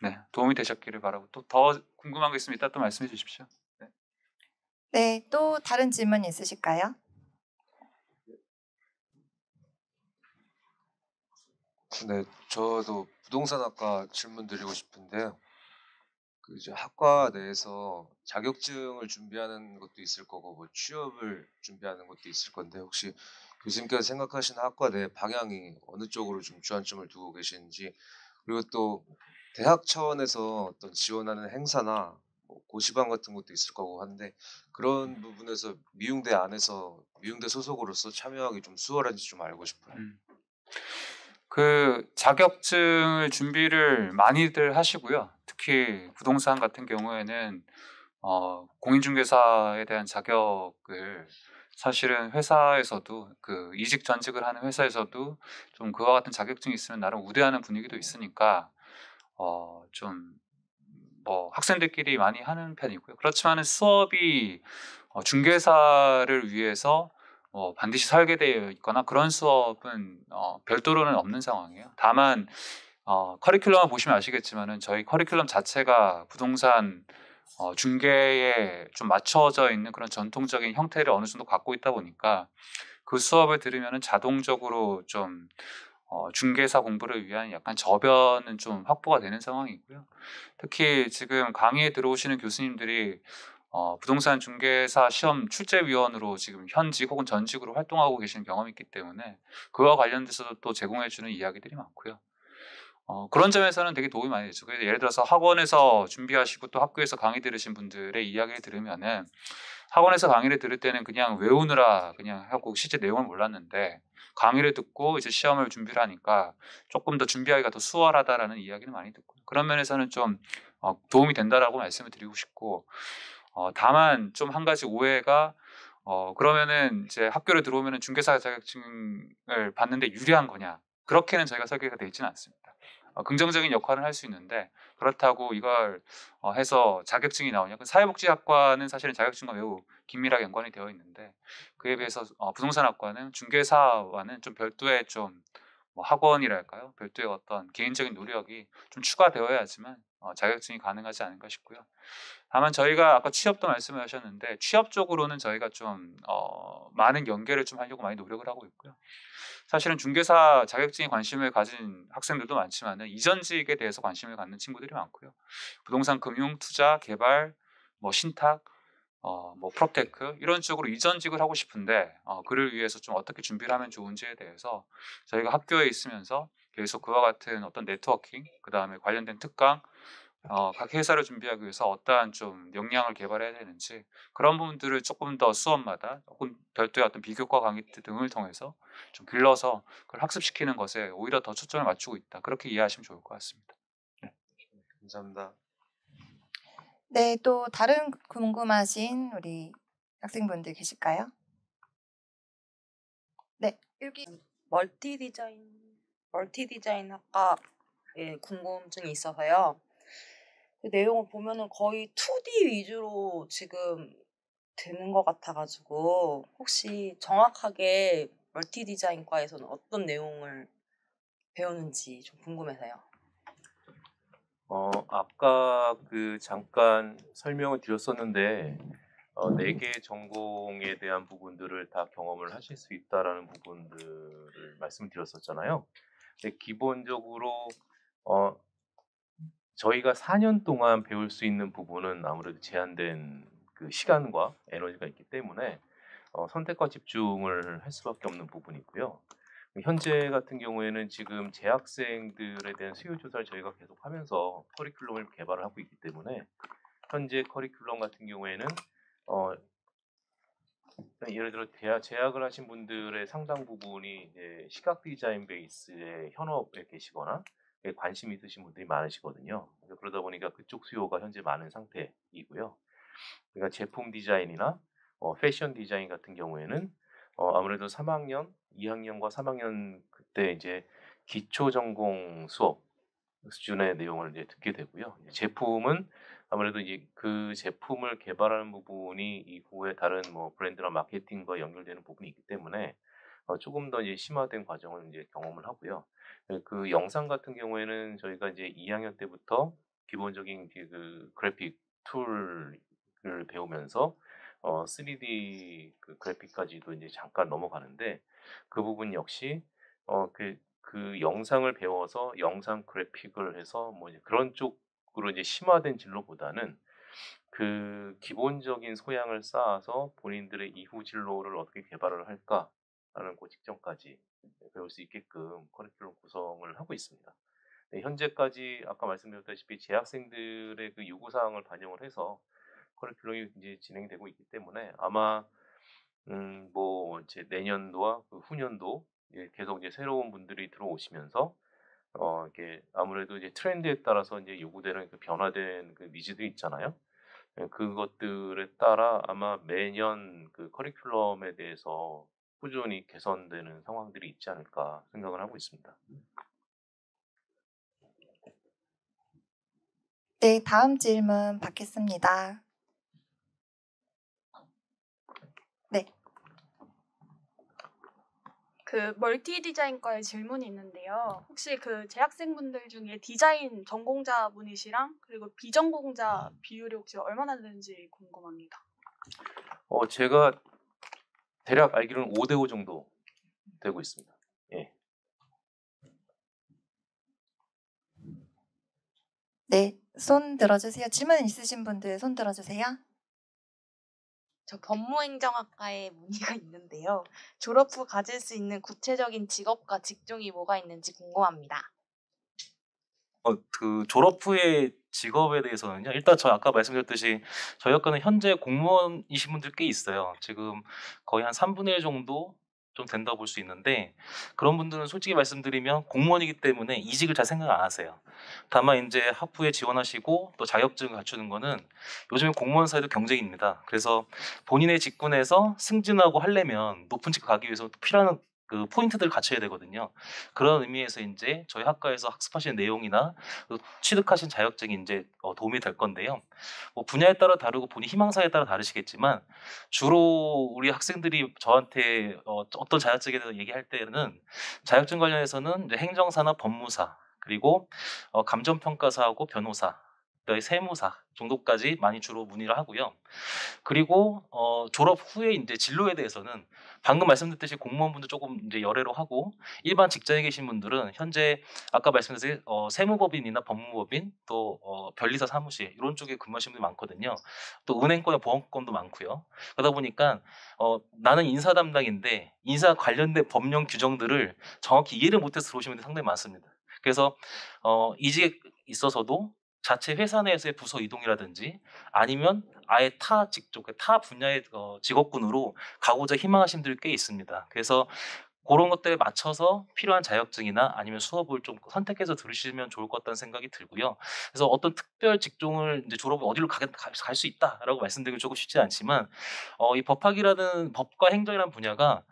Speaker 8: 네, 도움이 되셨기를 바라고, 또 더 궁금한 거 있으면 이따 또 말씀해 주십시오.
Speaker 1: 네, 또 다른 질문 있으실까요?
Speaker 15: 네, 저도 부동산학과 질문 드리고 싶은데요. 그 이제 학과 내에서 자격증을 준비하는 것도 있을 거고 뭐 취업을 준비하는 것도 있을 건데, 혹시 교수님께서 생각하시는 학과 내 방향이 어느 쪽으로 좀 주안점을 두고 계시는지, 그리고 또 대학 차원에서 어떤 지원하는 행사나 뭐 고시반 같은 것도 있을 거고 한데, 그런 부분에서 미용대 안에서 미용대 소속으로서 참여하기 좀 수월한지 좀 알고 싶어요.
Speaker 8: 그 자격증을 준비를 많이들 하시고요. 특히 부동산 같은 경우에는 공인중개사에 대한 자격을 사실은 회사에서도 그 이직 전직을 하는 회사에서도 좀 그와 같은 자격증이 있으면 나름 우대하는 분위기도 있으니까 좀 뭐 학생들끼리 많이 하는 편이고요. 그렇지만은 수업이 중개사를 위해서 반드시 설계되어 있거나 그런 수업은 별도로는 없는 상황이에요. 다만 커리큘럼을 보시면 아시겠지만은 저희 커리큘럼 자체가 부동산 중개에 좀 맞춰져 있는 그런 전통적인 형태를 어느 정도 갖고 있다 보니까 그 수업을 들으면은 자동적으로 좀 중개사 공부를 위한 약간 저변은 좀 확보가 되는 상황이고요. 특히 지금 강의에 들어오시는 교수님들이 부동산 중개사 시험 출제위원으로 지금 현직 혹은 전직으로 활동하고 계시는 경험이 있기 때문에 그와 관련돼서도 또 제공해주는 이야기들이 많고요. 그런 점에서는 되게 도움이 많이 되죠. 그래서 예를 들어서 학원에서 준비하시고 또 학교에서 강의 들으신 분들의 이야기를 들으면은 학원에서 강의를 들을 때는 그냥 외우느라 그냥 하고 실제 내용을 몰랐는데 강의를 듣고 이제 시험을 준비를 하니까 조금 더 준비하기가 더 수월하다라는 이야기를 많이 듣고, 그런 면에서는 좀 도움이 된다라고 말씀을 드리고 싶고, 다만 좀 한 가지 오해가 그러면은 이제 학교를 들어오면은 중개사 자격증을 받는데 유리한 거냐, 그렇게는 저희가 설계가 되어 있지는 않습니다. 긍정적인 역할을 할 수 있는데 그렇다고 이걸 해서 자격증이 나오냐? 사회복지학과는 사실은 자격증과 매우 긴밀하게 연관이 되어 있는데 그에 비해서 부동산학과는 중개사와는 좀 별도의 좀 뭐 학원이랄까요? 별도의 어떤 개인적인 노력이 좀 추가되어야지만 자격증이 가능하지 않을까 싶고요. 다만 저희가 아까 취업도 말씀을 하셨는데 취업 쪽으로는 저희가 좀 많은 연계를 좀 하려고 많이 노력을 하고 있고요. 사실은 중개사 자격증에 관심을 가진 학생들도 많지만은 이전직에 대해서 관심을 갖는 친구들이 많고요. 부동산 금융, 투자, 개발, 뭐 신탁, 뭐 프로테크 이런 쪽으로 이전직을 하고 싶은데 그를 위해서 좀 어떻게 준비를 하면 좋은지에 대해서 저희가 학교에 있으면서 계속 그와 같은 어떤 네트워킹, 그 다음에 관련된 특강, 각 회사를 준비하기 위해서 어떠한 좀 역량을 개발해야 되는지 그런 부분들을 조금 더 수업마다 조금 별도의 어떤 비교과 강의 등을 통해서 좀 길러서 그걸 학습시키는 것에 오히려 더 초점을 맞추고 있다. 그렇게 이해하시면 좋을 것 같습니다.
Speaker 15: 감사합니다.
Speaker 1: 네, 또 다른 궁금하신 우리 학생분들 계실까요? 네, 여기
Speaker 16: 멀티 디자인 학과에 궁금증이 있어서요. 그 내용을 보면은 거의 2D 위주로 지금 되는 것 같아가지고 혹시 정확하게 멀티 디자인과에서는 어떤 내용을 배우는지 좀 궁금해서요.
Speaker 11: 아까 잠깐 설명을 드렸었는데 4개 전공에 대한 부분들을 다 경험을 하실 수 있다라는 부분들을 말씀드렸었잖아요. 근데 기본적으로 저희가 4년 동안 배울 수 있는 부분은 아무래도 제한된 그 시간과 에너지가 있기 때문에 선택과 집중을 할 수밖에 없는 부분이고요. 현재 같은 경우에는 지금 재학생들에 대한 수요 조사를 저희가 계속 하면서 커리큘럼을 개발을 하고 있기 때문에 현재 커리큘럼 같은 경우에는 예를 들어 재학을 하신 분들의 상당 부분이 이제 시각 디자인 베이스의 현업에 계시거나 관심 있으신 분들이 많으시거든요. 그러다 보니까 그쪽 수요가 현재 많은 상태이고요. 그러니까 제품 디자인이나 패션 디자인 같은 경우에는 아무래도 3학년, 2학년과 3학년 그때 이제 기초 전공 수업 수준의 내용을 이제 듣게 되고요. 제품은 아무래도 이제 그 제품을 개발하는 부분이 이후에 다른 뭐 브랜드나 마케팅과 연결되는 부분이 있기 때문에 조금 더 이제 심화된 과정을 이제 경험을 하고요. 그 영상 같은 경우에는 저희가 이제 2학년 때부터 기본적인 그 그래픽 툴을 배우면서 3D 그 그래픽까지도 이제 잠깐 넘어가는데 그 부분 역시 그 영상을 배워서 영상 그래픽을 해서 뭐 이제 그런 쪽으로 이제 심화된 진로보다는 그 기본적인 소양을 쌓아서 본인들의 이후 진로를 어떻게 개발을 할까라는 그 직전까지 배울 수 있게끔 커리큘럼 구성을 하고 있습니다. 네, 현재까지 아까 말씀드렸다시피 재학생들의 그 요구사항을 반영을 해서 커리큘럼이 이제 진행되고 있기 때문에 아마 뭐 이제 내년도와 그 후년도 계속 이제 새로운 분들이 들어오시면서 이렇게 아무래도 이제 트렌드에 따라서 이제 요구되는 그 변화된 그 니즈들이 있잖아요. 그것들에 따라 아마 매년 그 커리큘럼에 대해서 꾸준히 개선되는 상황들이 있지 않을까 생각을 하고 있습니다.
Speaker 1: 네, 다음 질문 받겠습니다. 네.
Speaker 17: 그 멀티 디자인과의 질문이 있는데요. 혹시 그 재학생분들 중에 디자인 전공자분이시랑 그리고 비전공자 비율이 혹시 얼마나 되는지 궁금합니다.
Speaker 11: 제가 대략 알기로는 5대5 정도 되고 있습니다. 예.
Speaker 1: 네, 손 들어주세요. 질문 있으신 분들 손 들어주세요.
Speaker 18: 저 법무행정학과에 문의가 있는데요. 졸업 후 가질 수 있는 구체적인 직업과 직종이 뭐가 있는지 궁금합니다.
Speaker 9: 그 졸업 후의 직업에 대해서는요. 일단 저 아까 말씀드렸듯이 저희 학과는 현재 공무원이신 분들 꽤 있어요. 지금 거의 한 3분의 1 정도 좀 된다고 볼 수 있는데 그런 분들은 솔직히 말씀드리면 공무원이기 때문에 이직을 잘 생각 안 하세요. 다만 이제 학부에 지원하시고 또 자격증을 갖추는 거는 요즘에 공무원 사회도 경쟁입니다. 그래서 본인의 직군에서 승진하고 하려면 높은 직급 가기 위해서 필요한 그 포인트들을 갖춰야 되거든요. 그런 의미에서 이제 저희 학과에서 학습하시는 내용이나 취득하신 자격증이 이제 도움이 될 건데요. 뭐 분야에 따라 다르고 본인 희망사에 따라 다르시겠지만 주로 우리 학생들이 저한테 어떤 자격증에 대해서 얘기할 때는 자격증 관련해서는 이제 행정사나 법무사 그리고 감정평가사하고 변호사 그다음에 세무사 정도까지 많이 주로 문의를 하고요. 그리고 졸업 후에 이제 진로에 대해서는 방금 말씀드렸듯이 공무원분들 조금 이제 열애로 하고 일반 직장에 계신 분들은 현재 아까 말씀드린 세무법인이나 법무법인 또 변리사 사무실 이런 쪽에 근무하시는 분들이 많거든요. 또 은행권이나 보험권도 많고요. 그러다 보니까 나는 인사 담당인데 인사 관련된 법령 규정들을 정확히 이해를 못해서 들어오시는 분들이 상당히 많습니다. 그래서 이직에 있어서도 자체 회사 내에서의 부서 이동이라든지 아니면 아예 타 직종, 타 분야의 직업군으로 가고자 희망하시는 분들이 꽤 있습니다. 그래서 그런 것들에 맞춰서 필요한 자격증이나 아니면 수업을 좀 선택해서 들으시면 좋을 것 같다는 생각이 들고요. 그래서 어떤 특별 직종을 이제 졸업을 어디로 갈 수 있다라고 말씀드리기 조금 쉽지 않지만 이 법학이라는 법과 행정이라는 분야가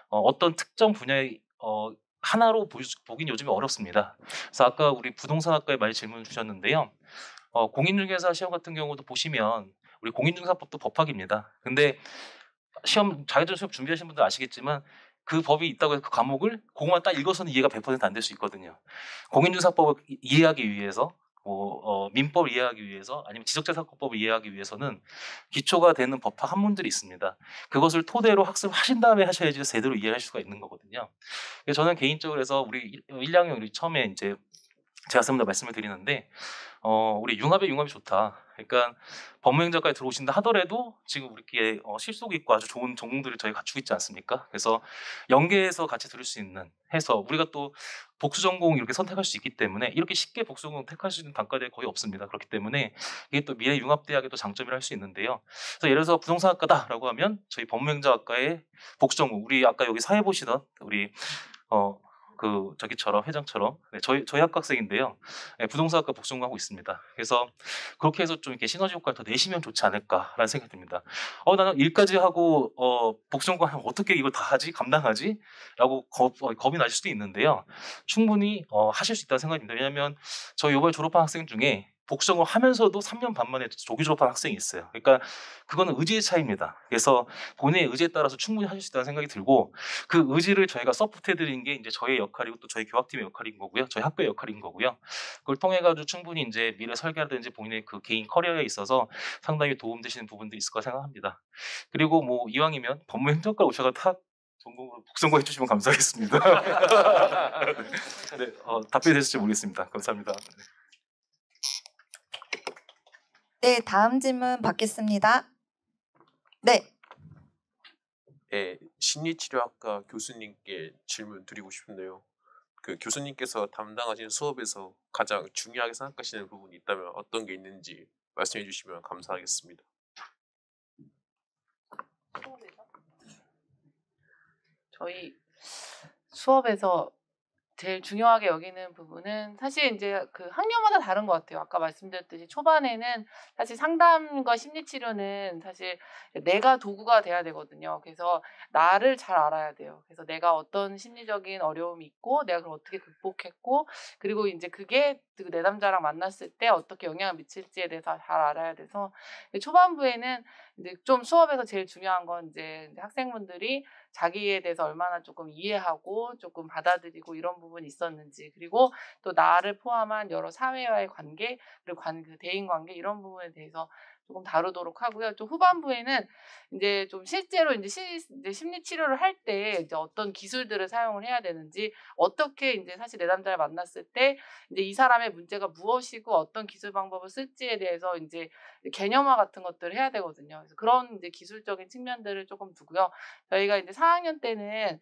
Speaker 9: 어떤 특정 분야의 하나로 보긴 요즘에 어렵습니다. 그래서 아까 우리 부동산학과에 많이 질문 주셨는데요. 공인중개사 시험 같은 경우도 보시면 우리 공인중개사법도 법학입니다. 근데 자격증 시험 준비하시는 분들 아시겠지만 그 법이 있다고 해서 그 과목을 그것만 딱 읽어서는 이해가 100% 안 될 수 있거든요. 공인중개사법을 이해하기 위해서 민법을 이해하기 위해서 아니면 지적재산권법을 이해하기 위해서는 기초가 되는 법학 한문들이 있습니다. 그것을 토대로 학습하신 다음에 하셔야지 제대로 이해할 수가 있는 거거든요. 그래서 저는 개인적으로 해서 우리 1학년 우리 처음에 이제 제가 학생들 말씀을 드리는데 우리 융합이 좋다. 그러니까 법무행정과에 들어오신다 하더라도 지금 우리끼리 실속 있고 아주 좋은 전공들을 저희 갖추고 있지 않습니까? 그래서 연계해서 같이 들을 수 있는 해서 우리가 또 복수 전공 이렇게 선택할 수 있기 때문에 이렇게 쉽게 복수 전공 택할 수 있는 단과대가 거의 없습니다. 그렇기 때문에 이게 또 미래 융합대학의 또 장점이라 할 수 있는데요. 그래서 예를 들어서 부동산학과다라고 하면 저희 법무행정학과의 복수 전공 우리 아까 여기 사회 보시던 우리 저기처럼 회장처럼 저희 학과 학생인데요. 부동산학과 복수전공하고 있습니다. 그래서 그렇게 해서 좀 이렇게 시너지 효과를 더 내시면 좋지 않을까라는 생각이 듭니다. 나는 일까지 하고 복수전공하면 어떻게 이걸 다 하지 감당하지? 라고 겁이 나실 수도 있는데요. 충분히 하실 수 있다는 생각이 듭니다. 왜냐하면 저희 이번에 졸업한 학생 중에 복수전공을 하면서도 3년 반 만에 조기 졸업한 학생이 있어요. 그러니까 그거는 의지의 차이입니다. 그래서 본인의 의지에 따라서 충분히 하실 수 있다는 생각이 들고 그 의지를 저희가 서포트해드리는 게 이제 저의 역할이고 또 저희 교학팀의 역할인 거고요. 저희 학교의 역할인 거고요. 그걸 통해 가지고 충분히 이제 미래 설계라든지 본인의 그 개인 커리어에 있어서 상당히 도움되시는 부분들이 있을 거라 생각합니다. 그리고 뭐 이왕이면 법무행정과 오셔서 전공으로 복수전공 해주시면 감사하겠습니다. 네, 답변이 됐을지 모르겠습니다. 감사합니다.
Speaker 1: 네, 다음 질문 받겠습니다. 네.
Speaker 13: 네, 심리치료학과 교수님께 질문 드리고 싶은데요. 그 교수님께서 담당하시는 수업에서 가장 중요하게 생각하시는 부분이 있다면 어떤 게 있는지 말씀해 주시면 감사하겠습니다.
Speaker 10: 저희 수업에서 제일 중요하게 여기는 부분은 사실 이제 그 학년마다 다른 것 같아요. 아까 말씀드렸듯이 초반에는 사실 상담과 심리치료는 사실 내가 도구가 돼야 되거든요. 그래서 나를 잘 알아야 돼요. 그래서 내가 어떤 심리적인 어려움이 있고 내가 그걸 어떻게 극복했고 그리고 이제 그게 그 내담자랑 만났을 때 어떻게 영향을 미칠지에 대해서 잘 알아야 돼서 초반부에는 이제 좀 수업에서 제일 중요한 건 이제 학생분들이 자기에 대해서 얼마나 조금 이해하고 조금 받아들이고 이런 부분이 있었는지 그리고 또 나를 포함한 여러 사회와의 관계 그리고 그 대인 관계 이런 부분에 대해서 조금 다루도록 하고요. 좀 후반부에는 이제 좀 실제로 이제 심리 치료를 할 때 이제 어떤 기술들을 사용을 해야 되는지 어떻게 이제 사실 내담자를 만났을 때 이제 이 사람의 문제가 무엇이고 어떤 기술 방법을 쓸지에 대해서 이제 개념화 같은 것들을 해야 되거든요. 그래서 그런 이제 기술적인 측면들을 조금 두고요. 저희가 이제 4학년 때는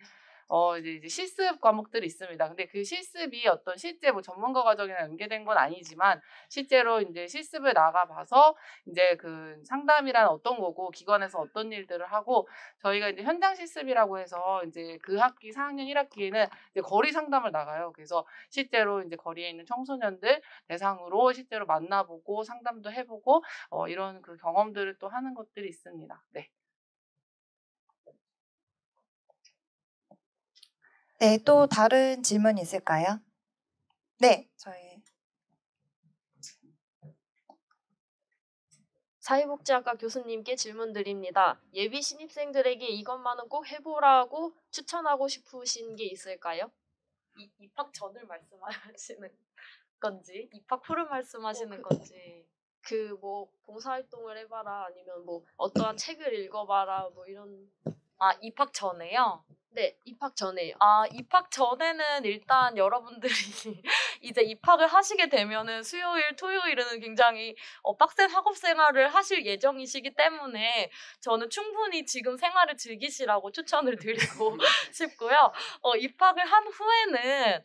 Speaker 10: 이제 실습 과목들이 있습니다. 근데 그 실습이 어떤 실제 뭐 전문가 과정이랑 연계된 건 아니지만 실제로 이제 실습을 나가봐서 이제 그 상담이란 어떤 거고 기관에서 어떤 일들을 하고 저희가 이제 현장 실습이라고 해서 이제 그 학기 4학년 1학기에는 이제 거리 상담을 나가요. 그래서 실제로 이제 거리에 있는 청소년들 대상으로 실제로 만나보고 상담도 해보고 이런 그 경험들을 또 하는 것들이 있습니다. 네.
Speaker 1: 네, 또 다른 질문 있을까요? 네, 저희
Speaker 19: 사회복지학과 교수님께 질문 드립니다. 예비 신입생들에게 이것만은 꼭 해보라고 추천하고 싶으신 게 있을까요? 입학 전을 말씀하시는 건지, 입학 후를 말씀하시는 건지. 그 뭐 봉사활동을 해봐라 아니면 뭐 어떠한 책을 읽어봐라 뭐 이런.
Speaker 7: 아, 입학 전에요?
Speaker 19: 네, 입학 전에요.
Speaker 7: 아, 입학 전에는 일단 여러분들이 이제 입학을 하시게 되면은 수요일, 토요일은 굉장히 빡센 학업 생활을 하실 예정이시기 때문에 저는 충분히 지금 생활을 즐기시라고 추천을 드리고 싶고요. 입학을 한 후에는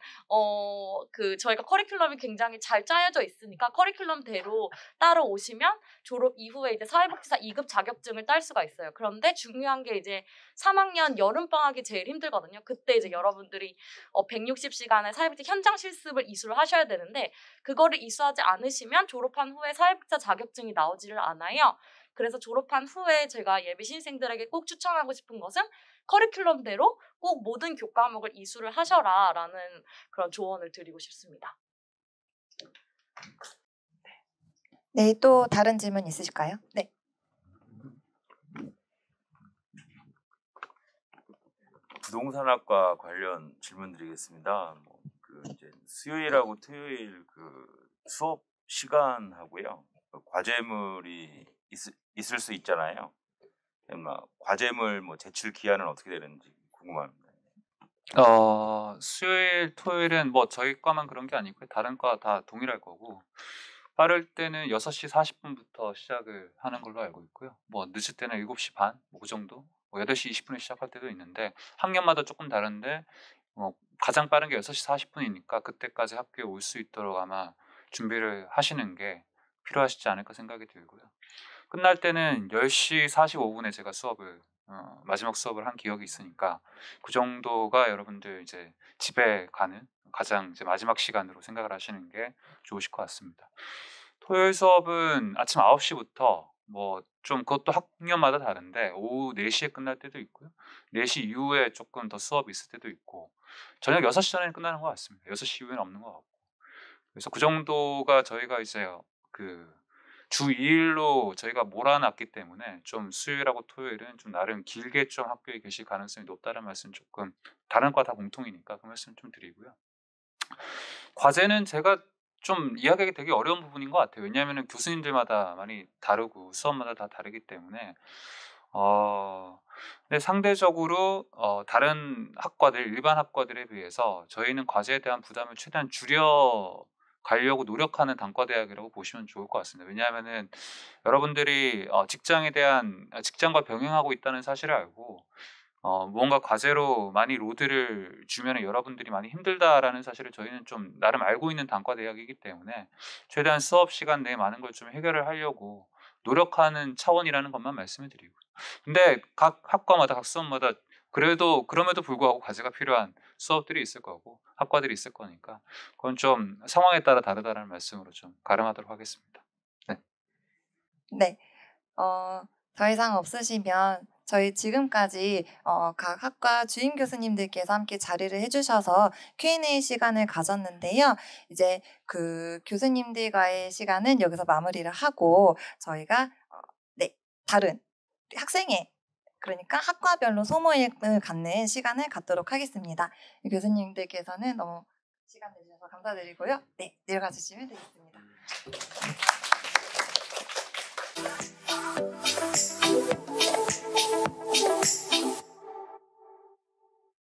Speaker 7: 저희가 커리큘럼이 굉장히 잘 짜여져 있으니까 커리큘럼대로 따라오시면 졸업 이후에 이제 사회복지사 2급 자격증을 딸 수가 있어요. 그런데 중요한 게 이제 3학년 여름방학이 제일 힘들거든요. 그때 이제 여러분들이 160시간의 사회복지 현장 실습을 이수를 하셔야 되는데 그거를 이수하지 않으시면 졸업한 후에 사회복지사 자격증이 나오지를 않아요. 그래서 졸업한 후에 제가 예비 신입생들에게 꼭 추천하고 싶은 것은 커리큘럼대로 꼭 모든 교과목을 이수를 하셔라라는 그런 조언을 드리고 싶습니다.
Speaker 1: 네, 또 다른 질문 있으실까요? 네.
Speaker 14: 부동산학과 관련 질문 드리겠습니다. 그 이제 수요일하고 토요일 그 수업 시간하고요. 과제물이 있을 수 있잖아요. 과제물 제출 기한은 어떻게 되는지 궁금합니다.
Speaker 8: 수요일, 토요일은 뭐 저희 과만 그런 게 아니고요. 다른 과 다 동일할 거고 빠를 때는 6시 40분부터 시작을 하는 걸로 알고 있고요. 뭐 늦을 때는 7시 반, 뭐 그 정도. 8시 20분에 시작할 때도 있는데 학년마다 조금 다른데 가장 빠른 게 6시 40분이니까 그때까지 학교에 올 수 있도록 아마 준비를 하시는 게 필요하시지 않을까 생각이 들고요. 끝날 때는 10시 45분에 제가 마지막 수업을 한 기억이 있으니까 그 정도가 여러분들 이제 집에 가는 가장 이제 마지막 시간으로 생각을 하시는 게 좋으실 것 같습니다. 토요일 수업은 아침 9시부터 좀 그것도 학년마다 다른데 오후 4시에 끝날 때도 있고요. 4시 이후에 조금 더 수업이 있을 때도 있고 저녁 6시 전에 끝나는 것 같습니다. 6시 이후에는 없는 것 같고 그래서 그 정도가 저희가 이제 주 2일로 저희가 몰아놨기 때문에 좀 수요일하고 토요일은 좀 나름 길게 좀 학교에 계실 가능성이 높다는 말씀 조금 다른 과 다 공통이니까 그 말씀 좀 드리고요. 과제는 제가 좀 이야기하기 되게 어려운 부분인 것 같아요. 왜냐하면 교수님들마다 많이 다르고 수업마다 다 다르기 때문에 근데 상대적으로 다른 학과들, 일반 학과들에 비해서 저희는 과제에 대한 부담을 최대한 줄여 가려고 노력하는 단과대학이라고 보시면 좋을 것 같습니다. 왜냐하면은 여러분들이 직장과 병행하고 있다는 사실을 알고 무언가 과제로 많이 로드를 주면 여러분들이 많이 힘들다라는 사실을 저희는 좀 나름 알고 있는 단과대학이기 때문에 최대한 수업 시간 내에 많은 걸 좀 해결을 하려고 노력하는 차원이라는 것만 말씀을 드리고 근데 각 학과마다 각 수업마다 그럼에도 불구하고 과제가 필요한 수업들이 있을 거고 학과들이 있을 거니까 그건 좀 상황에 따라 다르다는 말씀으로 좀 가름하도록 하겠습니다.
Speaker 1: 네. 더 이상 없으시면 저희 지금까지 각 학과 주임 교수님들께서 함께 자리를 해주셔서 Q&A 시간을 가졌는데요. 이제 그 교수님들과의 시간은 여기서 마무리를 하고 저희가 다른 학생회 그러니까 학과별로 소모임을 갖는 시간을 갖도록 하겠습니다. 교수님들께서는 너무 시간 내주셔서 감사드리고요. 네, 내려가 주시면 되겠습니다.